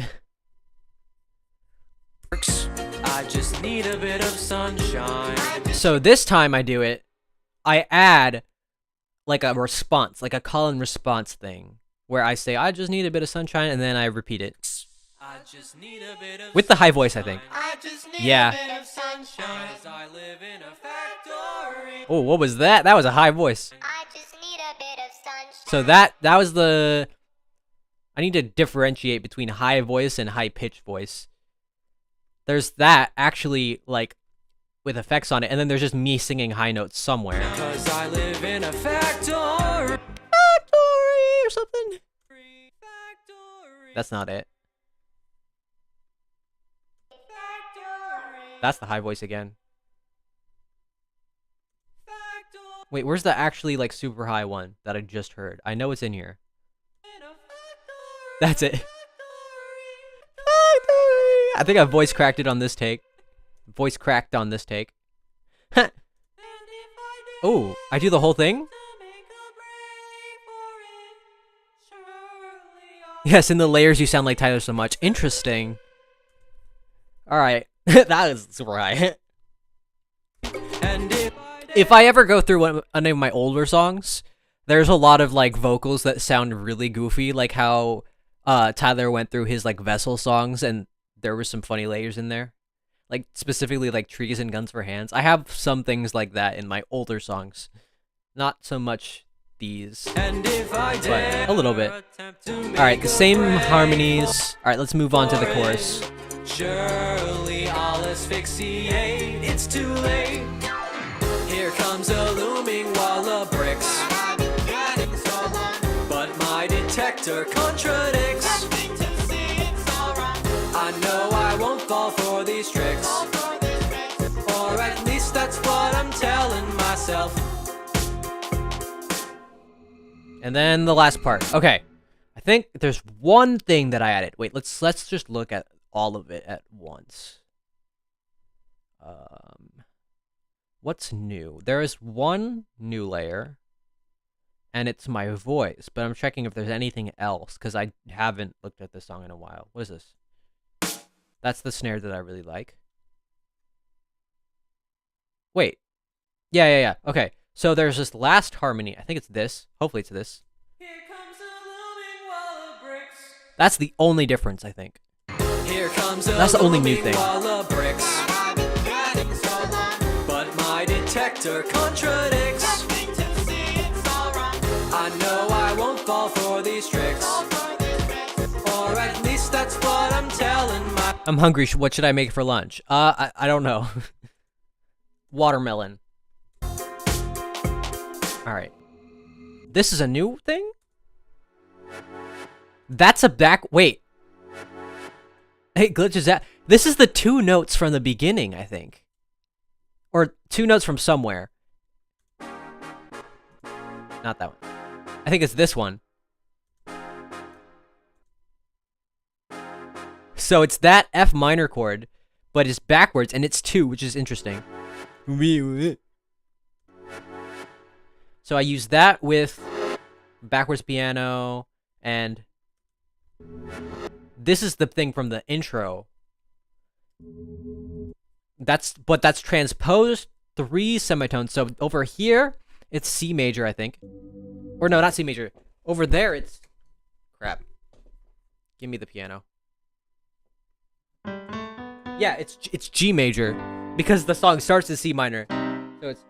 Speaker 2: I just need a bit of sunshine.
Speaker 1: So this time I do it, I add like a response, like a call and response thing, where I say, I just need a bit of sunshine, and then I repeat it.
Speaker 2: I just need a bit of
Speaker 1: with the high voice, I think.
Speaker 2: I just need
Speaker 1: Yeah.
Speaker 2: a bit of sunshine as I live in a factory.
Speaker 1: Oh, what was that? That was a high voice.
Speaker 3: I just need a bit of sunshine.
Speaker 1: So that was the... I need to differentiate between high voice and high pitched voice. There's that actually like with effects on it, and then there's just me singing high notes somewhere.
Speaker 2: Cause I live in a factory.
Speaker 1: Factory or something. That's not it. That's the high voice again. Wait, where's the actually like super high one that I just heard? I know it's in here. That's it. I think I voice cracked it on this take. Voice cracked on this take. Oh, I do the whole thing? Yes, in the layers you sound like Tyler so much. Interesting. Alright. That is super high.
Speaker 2: And
Speaker 1: If I ever go through any of my older songs, there's a lot of like vocals that sound really goofy, like how Tyler went through his like Vessel songs and there were some funny layers in there. Like specifically like Trees and Guns for Hands. I have some things like that in my older songs. Not so much these,
Speaker 2: and if I
Speaker 1: but a little bit. Alright, the same harmonies. Alright, let's move on to the chorus.
Speaker 2: Surely I'll asphyxiate, it's too late. Here comes a looming wall of bricks, but my detector contradicts. I know I won't fall for these tricks, or at least that's what I'm telling myself.
Speaker 1: And then the last part. Okay. I think there's one thing that I added. Wait, let's just look at all of it at once. What's new? There is one new layer, and it's my voice, but I'm checking if there's anything else, because I haven't looked at this song in a while. What is this? That's the snare that I really like. Wait. Yeah. Okay. So there's this last harmony. I think it's this. Hopefully it's this.
Speaker 2: Here comes a looming wall of bricks.
Speaker 1: That's the only difference, I think.
Speaker 2: Here comes a
Speaker 1: That's the only new
Speaker 2: looming
Speaker 1: thing.
Speaker 2: wall of bricks, but my detector contradicts. I know I won't fall for these tricks, or at least that's what I'm telling my...
Speaker 1: I'm hungry. What should I make for lunch? I don't know. Watermelon. Alright. This is a new thing? That's a back... Wait. Hey, glitches that... This is the 2 notes from the beginning, I think. or 2 notes from somewhere. Not that one. I think it's this one. So it's that F minor chord, but it's backwards and it's 2, which is interesting. So I use that with backwards piano, and this is the thing from the intro. That's transposed 3 semitones. So over here, it's C major, I think. Or no, not C major. Over there, it's... Crap. Give me the piano. Yeah, it's G major, because the song starts in C minor. So it's...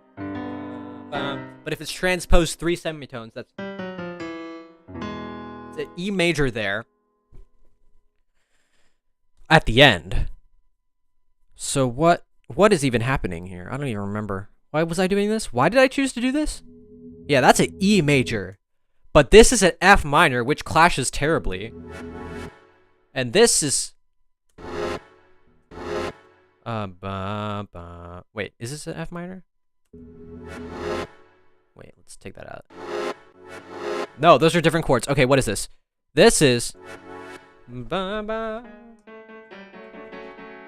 Speaker 1: But if it's transposed 3 semitones, that's... It's an E major there. At the end. So what is even happening here? I don't even remember. Why was I doing this? Why did I choose to do this? Yeah, that's an E major. But this is an F minor, which clashes terribly. And this is... Wait, is this an F minor? Wait, let's take that out. No, those are different chords. Okay, what is this? This is...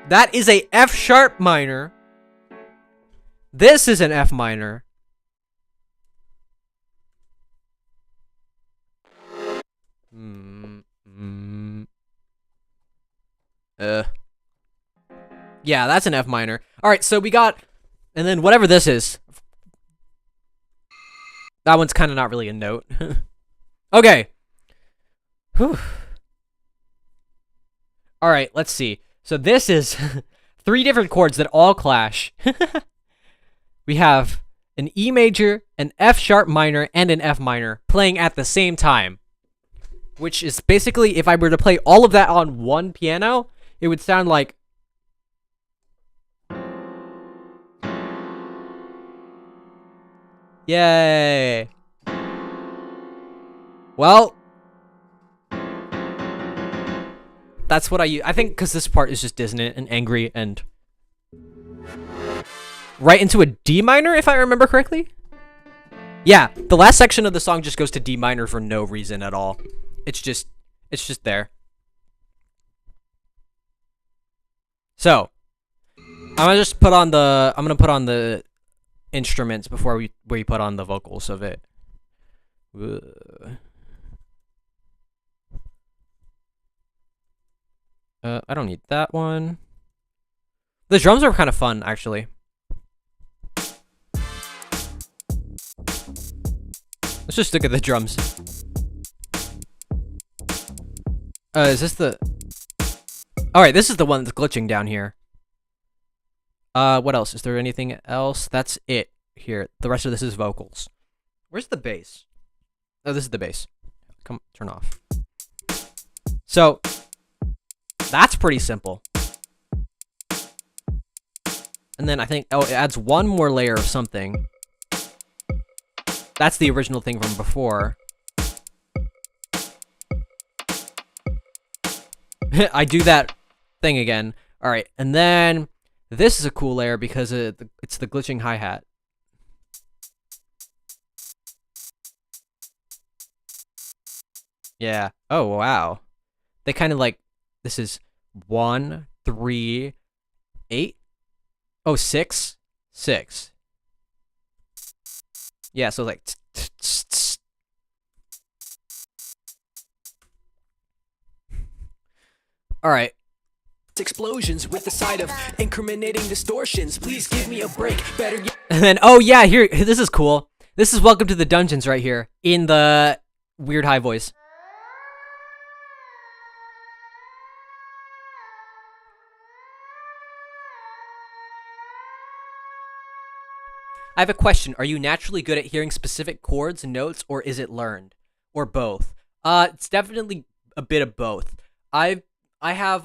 Speaker 1: That is a F sharp minor. This is an F minor. Yeah, that's an F minor. Alright, so we got... And then whatever this is. That one's kind of not really a note. Okay. Whew. Alright, let's see. So this is 3 different chords that all clash. We have an E major, an F sharp minor, and an F minor playing at the same time. Which is basically, if I were to play all of that on one piano, it would sound like... Yay! Well... That's what I use. I think because this part is just dissonant and angry and... Right into a D minor, if I remember correctly? Yeah, the last section of the song just goes to D minor for no reason at all. It's just there. So, I'm gonna put on the instruments before we put on the vocals of it. I don't need that one. The drums are kind of fun, actually. Let's just look at the drums. Is this the... Alright, this is the one that's glitching down here. What else? Is there anything else? That's it here. The rest of this is vocals. Where's the bass? Oh, this is the bass. Come, turn off. So, that's pretty simple. And then I think, oh, it adds one more layer of something. That's the original thing from before. I do that thing again. Alright, and then this is a cool layer because it's the glitching hi-hat. Yeah. Oh, wow. They kind of like, this is 1, 3, 8? Oh, 6? 6. Yeah, so like... Alright.
Speaker 2: Explosions with the side of incriminating distortions. Please give me a break. Better yet.
Speaker 1: And then, oh yeah, here, this is cool. This is Welcome to the Dungeons right here, in the weird high voice. I have a question. Are you naturally good at hearing specific chords, notes, or is it learned? Or both? It's definitely a bit of both. I have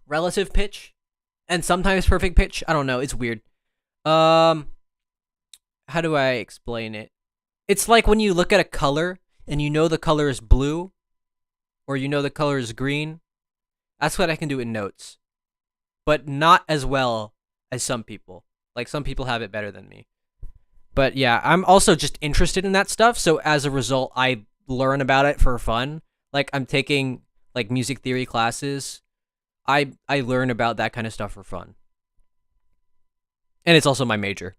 Speaker 1: relative pitch and sometimes perfect pitch. I don't know, it's weird. How do I explain it? It's like when you look at a color and you know the color is blue or you know the color is green. That's what I can do in notes. But not as well as some people. Like some people have it better than me. But yeah, I'm also just interested in that stuff, so as a result, I learn about it for fun. Like I'm taking like music theory classes. I learn about that kind of stuff for fun. And it's also my major.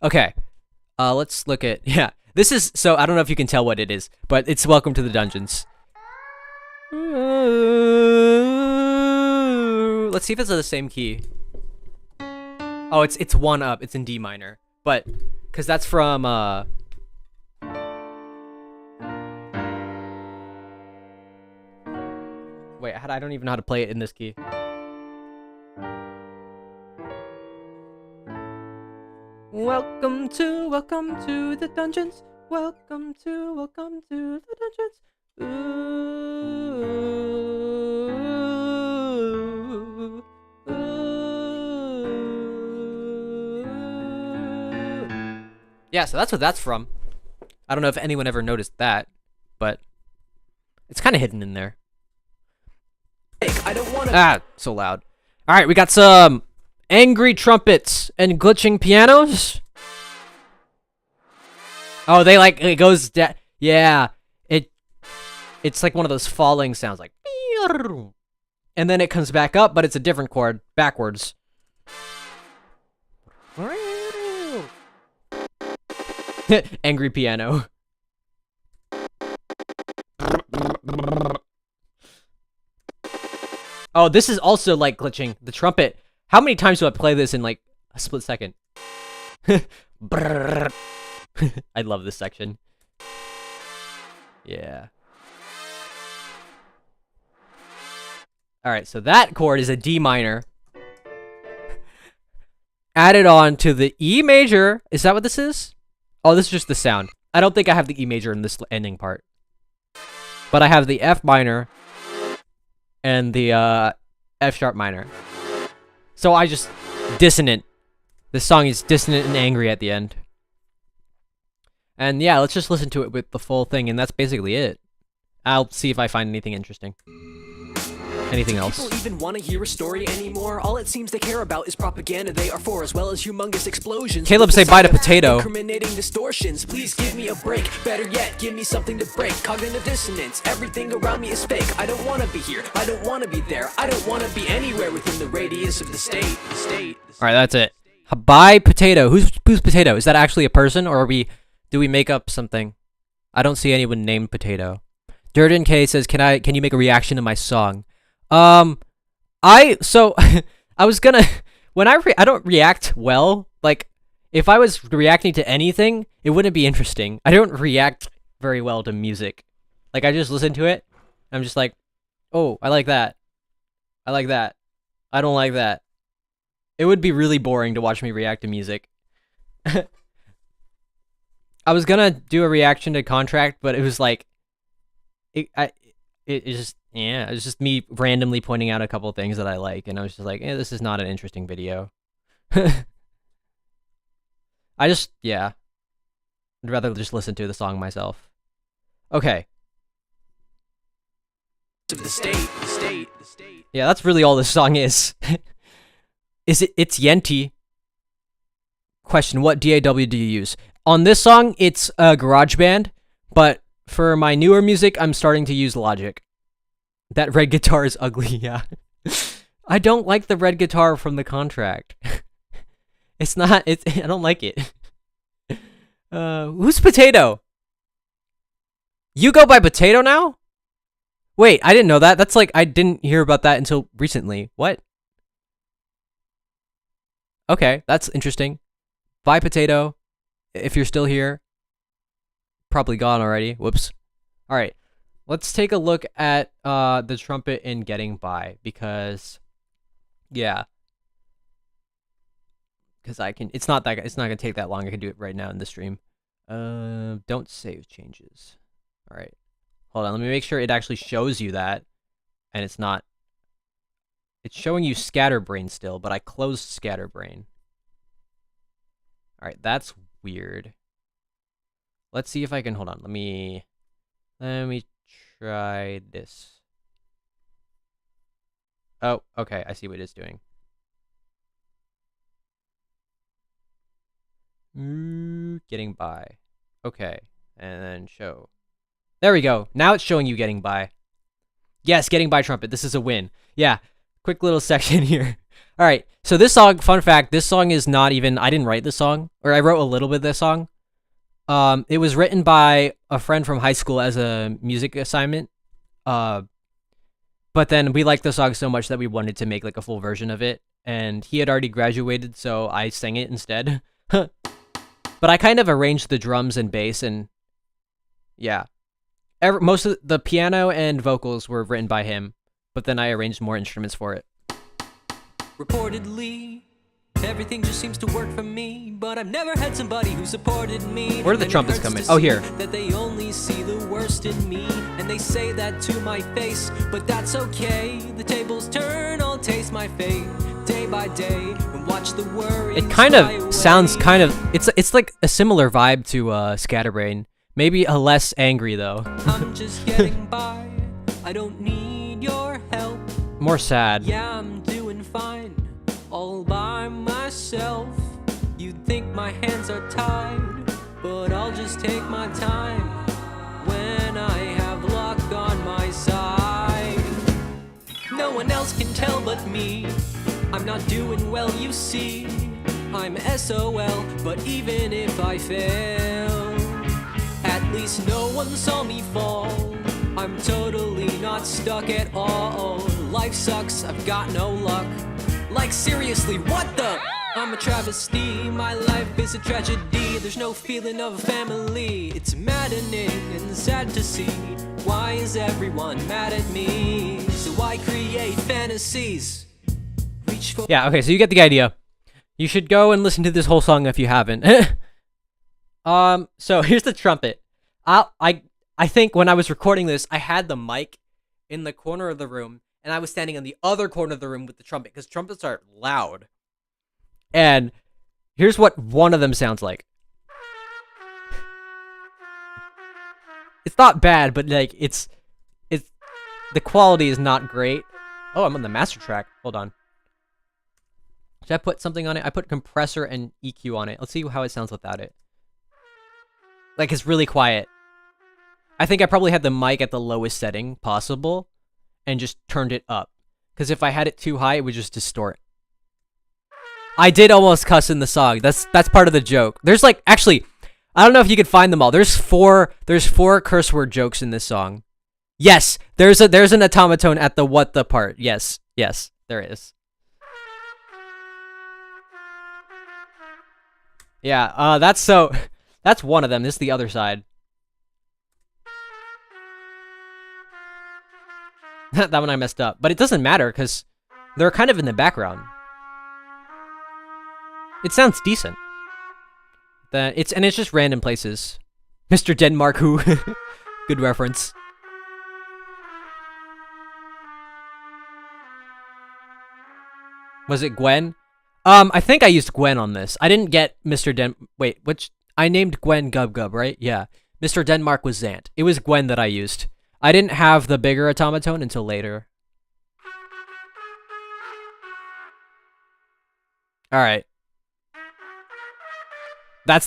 Speaker 1: Okay. Let's look at yeah. This is so I don't know if you can tell what it is, but it's Welcome to the Dungeons. Let's see if it's in the same key. Oh, it's one up. It's in D minor. But cuz that's from wait, I don't even know how to play it in this key. Welcome to the dungeons. Welcome to the dungeons. Ooh, ooh. Yeah, so that's what that's from. I don't know if anyone ever noticed that, but it's kind of hidden in there.
Speaker 2: I don't wanna
Speaker 1: So loud. All right, we got some angry trumpets and glitching pianos. Oh, they like it goes down. Yeah, it's like one of those falling sounds, like, and then it comes back up, but it's a different chord backwards. Angry piano. Oh, this is also like glitching. The trumpet. How many times do I play this in like a split second? I love this section. Yeah. Alright, so that chord is a D minor. Added on to the E major. Is that what this is? Oh, this is just the sound. I don't think I have the E major in this ending part. But I have the F minor and the F sharp minor. So I just dissonant. This song is dissonant and angry at the end. And yeah, let's just listen to it with the full thing, and that's basically it. I'll see if I find anything interesting. Anything else?
Speaker 2: people even want to hear a story anymore? All it seems they care about is propaganda they are for, as well as humongous explosions.
Speaker 1: Caleb, say bye to potato.
Speaker 2: Incriminating distortions. Please give me a break. Better yet, give me something to break. Cognitive dissonance. Everything around me is fake. I don't want to be here. I don't want to be there. I don't want to be anywhere within the radius of the state.
Speaker 1: All right, that's it. Bye potato. Who's potato? Is that actually a person, or do we make up something? I don't see anyone named Potato. Durden K says, "Can you make a reaction to my song?" I was gonna when I don't react well. Like if I was reacting to anything, it wouldn't be interesting. I don't react very well to music. Like I just listen to it. I'm just like, oh, I like that. I like that. I don't like that. It would be really boring to watch me react to music. I was gonna do a reaction to Contract, but it was like, it was just me randomly pointing out a couple things that I like, and I was just like, this is not an interesting video. Yeah. I'd rather just listen to the song myself. Okay.
Speaker 2: The state.
Speaker 1: Yeah, that's really all this song is. It's Yenti. Question, what DAW do you use? On this song, it's GarageBand, but for my newer music, I'm starting to use Logic. That red guitar is ugly, yeah. I don't like the red guitar from the Contract. I don't like it. Who's Potato? You go by Potato now? Wait, I didn't know that. That's like, I didn't hear about that until recently. What? Okay, that's interesting. Bye, Potato. If you're still here. Probably gone already. Whoops. Alright. Let's take a look at the trumpet in Getting By, because yeah. Because it's not gonna take that long. I can do it right now in the stream. Don't save changes. Alright. Hold on, let me make sure it actually shows you that. And it's showing you Scatterbrain still, but I closed Scatterbrain. Alright, that's weird. Let's see if I can, hold on, let me try this. Oh, okay, I see what it's doing. Getting by. Okay. And then show. There we go. Now it's showing you getting by. Yes, getting by trumpet. This is a win. Yeah. Quick little section here. All right. So this song, fun fact, this song is not even, I didn't write this song, or I wrote a little bit of this song. It was written by a friend from high school as a music assignment. But then we liked the song so much that we wanted to make like a full version of it. And he had already graduated, so I sang it instead. But I kind of arranged the drums and bass, and yeah. Most of the piano and vocals were written by him, but then I arranged more instruments for it.
Speaker 2: Reportedly, everything just seems to work for me, but I've never had somebody who supported me.
Speaker 1: Where did the trumpets come in? Oh, here.
Speaker 2: That they only see the worst in me, and they say that to my face, but that's okay. The tables turn, I'll taste my fate day by day and watch the worry.
Speaker 1: It kind of sounds kind of, it's like a similar vibe to Scatterbrain. Maybe a less angry though.
Speaker 2: I'm just getting by. I don't need your help.
Speaker 1: More sad.
Speaker 2: Yeah, I'm doing fine all by myself. You'd think my hands are tied, but I'll just take my time when I have luck on my side. No one else can tell but me. I'm not doing well, you see. I'm SOL, but even if I fail, at least no one saw me fall. I'm totally not stuck at all. Life sucks, I've got no luck. Like seriously, what the? I'm a travesty, my life is a tragedy. There's no feeling of family. It's maddening and sad to see. Why is everyone mad at me? So I create fantasies. Reach for
Speaker 1: Yeah, okay, so you get the idea. You should go and listen to this whole song if you haven't. So here's the trumpet. I think when I was recording this, I had the mic in the corner of the room, and I was standing in the other corner of the room with the trumpet, because trumpets are loud. And here's what one of them sounds like. It's not bad, but like it's the quality is not great. Oh, I'm on the master track. Hold on. Should I put something on it? I put compressor and EQ on it. Let's see how it sounds without it. Like, it's really quiet. I think I probably had the mic at the lowest setting possible and just turned it up. Because if I had it too high, it would just distort. I did almost cuss in the song. That's part of the joke. There's like, actually, I don't know if you could find them all. There's four curse word jokes in this song. Yes, there's an automaton at the what the part. Yes, there is. Yeah, that's one of them. This is the other side. That one I messed up. But it doesn't matter, because they're kind of in the background. It sounds decent. It's just random places. Mr. Denmark, who... Good reference. Was it Gwen? I think I used Gwen on this. I didn't get Mr. Wait, which... I named Gwen Gub Gub, right? Yeah. Mr. Denmark was Zant. It was Gwen that I used. I didn't have the bigger automaton until later. Alright.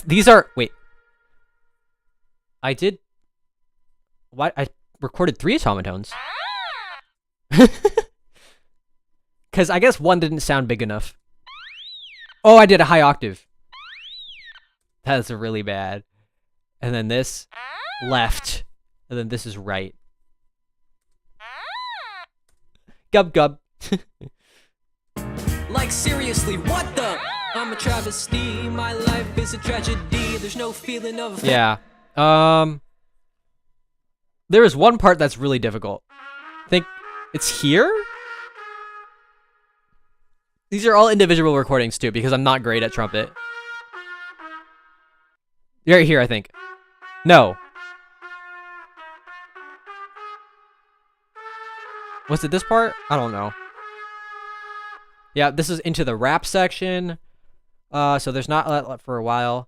Speaker 1: These are... Wait. I did... What? I recorded 3 automatons. Because I guess one didn't sound big enough. Oh, I did a high octave. That's really bad. And then this... left. And then this is right. Gub gub.
Speaker 2: Like seriously, what the? I'm a travesty, my life is a tragedy. There's no feeling of...
Speaker 1: Yeah. There is one part that's really difficult. I think it's here? These are all individual recordings too, because I'm not great at trumpet. Right here, I think. No. Was it this part? I don't know. Yeah, this is into the rap section. So there's not that for a while.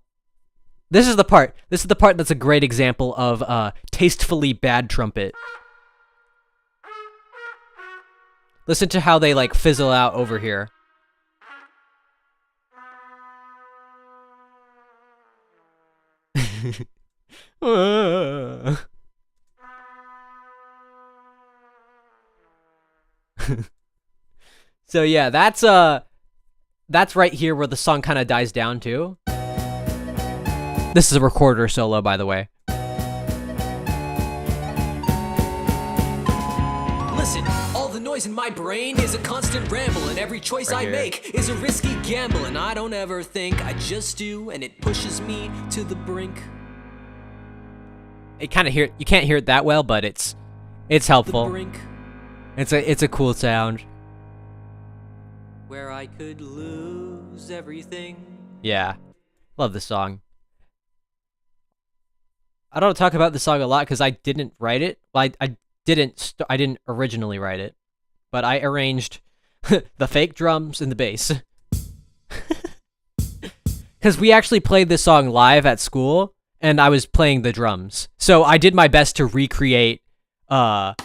Speaker 1: This is the part. This is the part that's a great example of tastefully bad trumpet. Listen to how they like fizzle out over here. So yeah, that's right here where the song kind of dies down too. This is a recorder solo, by the way.
Speaker 2: Listen, all the noise in my brain is a constant ramble, and every choice
Speaker 1: Right
Speaker 2: I
Speaker 1: here.
Speaker 2: make is a risky gamble, and I don't ever think, I just do, and it pushes me to the brink.
Speaker 1: You can't hear it that well, but it's
Speaker 2: The
Speaker 1: helpful.
Speaker 2: brink
Speaker 1: It's a cool sound.
Speaker 2: where I could lose everything.
Speaker 1: Yeah, love this song. I don't talk about this song a lot because I didn't write it. Well, I didn't originally write it, but I arranged the fake drums and the bass. Because we actually played this song live at school, and I was playing the drums. So I did my best to recreate what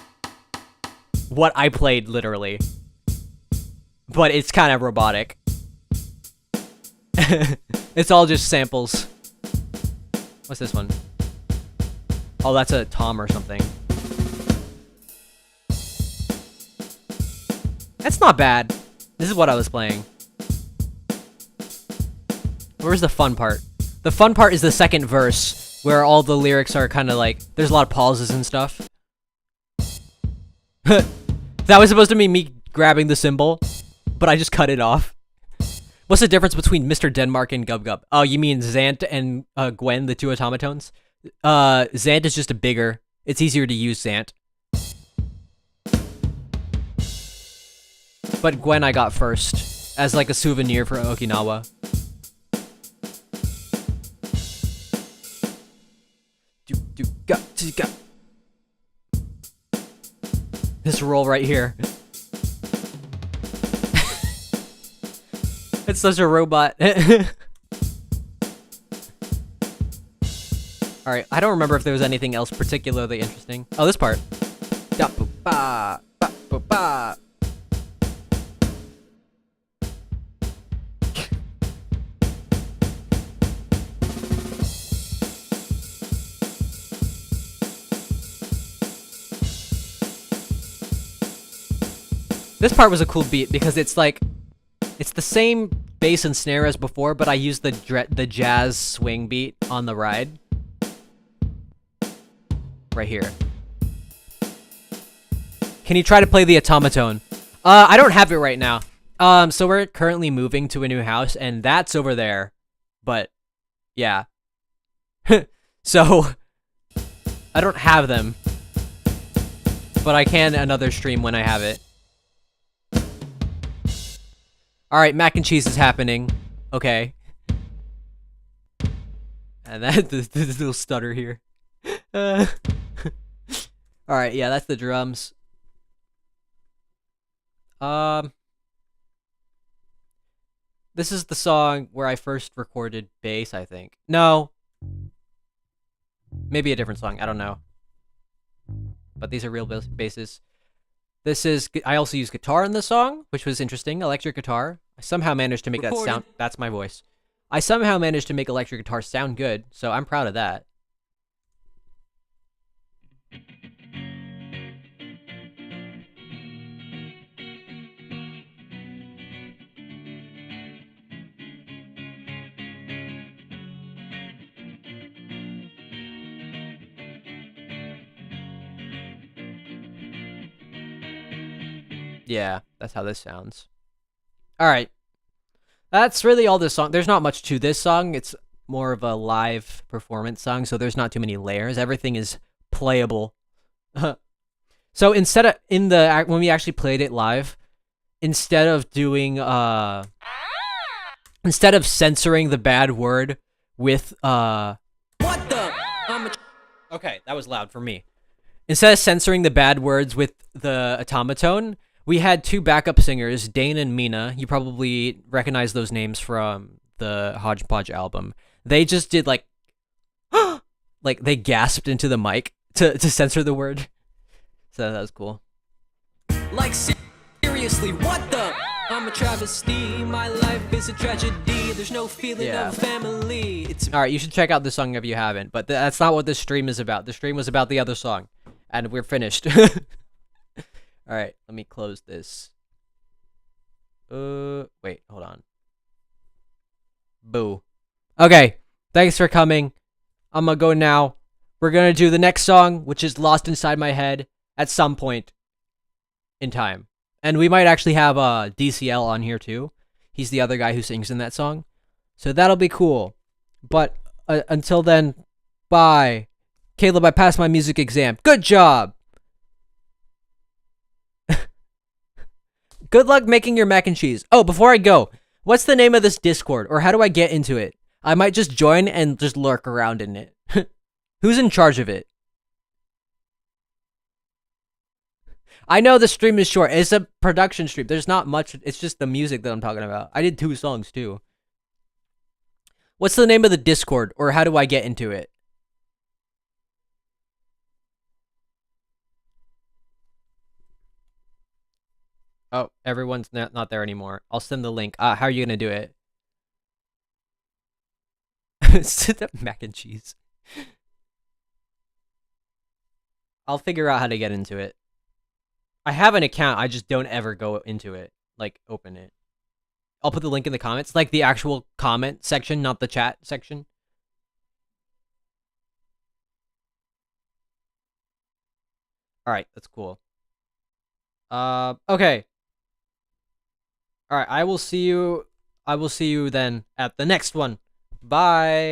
Speaker 1: I played literally. But it's kind of robotic. It's all just samples. What's this one? Oh, that's a tom or something. That's not bad. This is what I was playing. Where's the fun part? The fun part is the second verse, where all the lyrics are kind of like, there's a lot of pauses and stuff. That was supposed to be me grabbing the cymbal, but I just cut it off. What's the difference between Mr. Denmark and Gub Gub? Oh, you mean Zant and Gwen, the two automatones? Zant is just a bigger. It's easier to use Zant. But Gwen I got first, as like a souvenir for Okinawa. This roll right here. It's such a robot. Alright, I don't remember if there was anything else particularly interesting. Oh, this part. This part was a cool beat because it's like, it's the same bass and snare as before, but I used the jazz swing beat on the ride. Right here. Can you try to play the automaton? I don't have it right now. So we're currently moving to a new house, and that's over there. But, yeah. So, I don't have them. But I can another stream when I have it. Alright, mac and cheese is happening. Okay. And that, this little stutter here. Alright, yeah, that's the drums. This is the song where I first recorded bass, I think. No. Maybe a different song, I don't know. But these are real basses. This is, I also use guitar in the song, which was interesting. Electric guitar. I somehow managed to make that sound. That's my voice. I somehow managed to make electric guitar sound good, so I'm proud of that. Yeah, that's how this sounds. Alright. That's really all this song. There's not much to this song. It's more of a live performance song, so there's not too many layers. Everything is playable. So instead of, when we actually played it live, instead of doing, instead of censoring the bad word with,
Speaker 2: What the?
Speaker 1: okay, that was loud for me. Instead of censoring the bad words with the automaton, we had two backup singers, Dane and Mina. You probably recognize those names from the Hodgepodge album. They just did like, like they gasped into the mic to censor the word. So that was cool.
Speaker 2: Like, seriously, what the? I'm a travesty, my life is a tragedy. There's no feeling of family.
Speaker 1: Alright, you should check out this song if you haven't, but that's not what this stream is about. The stream was about the other song, and we're finished. Alright, let me close this. Wait, hold on. Boo. Okay, thanks for coming. I'm gonna go now. We're gonna do the next song, which is Lost Inside My Head, at some point in time. And we might actually have DCL on here too. He's the other guy who sings in that song. So that'll be cool. But until then, bye. Caleb, I passed my music exam. Good job! Good luck making your mac and cheese. Oh, before I go, what's the name of this Discord? Or how do I get into it? I might just join and just lurk around in it. Who's in charge of it? I know the stream is short. It's a production stream. There's not much. It's just the music that I'm talking about. I did 2 songs too. What's the name of the Discord? Or how do I get into it? Oh, everyone's not there anymore. I'll send the link. How are you gonna do it? Mac and cheese. I'll figure out how to get into it. I have an account, I just don't ever go into it. Like, open it. I'll put the link in the comments. Like, the actual comment section, not the chat section. Alright, that's cool. Okay. Alright, I will see you then at the next one. Bye!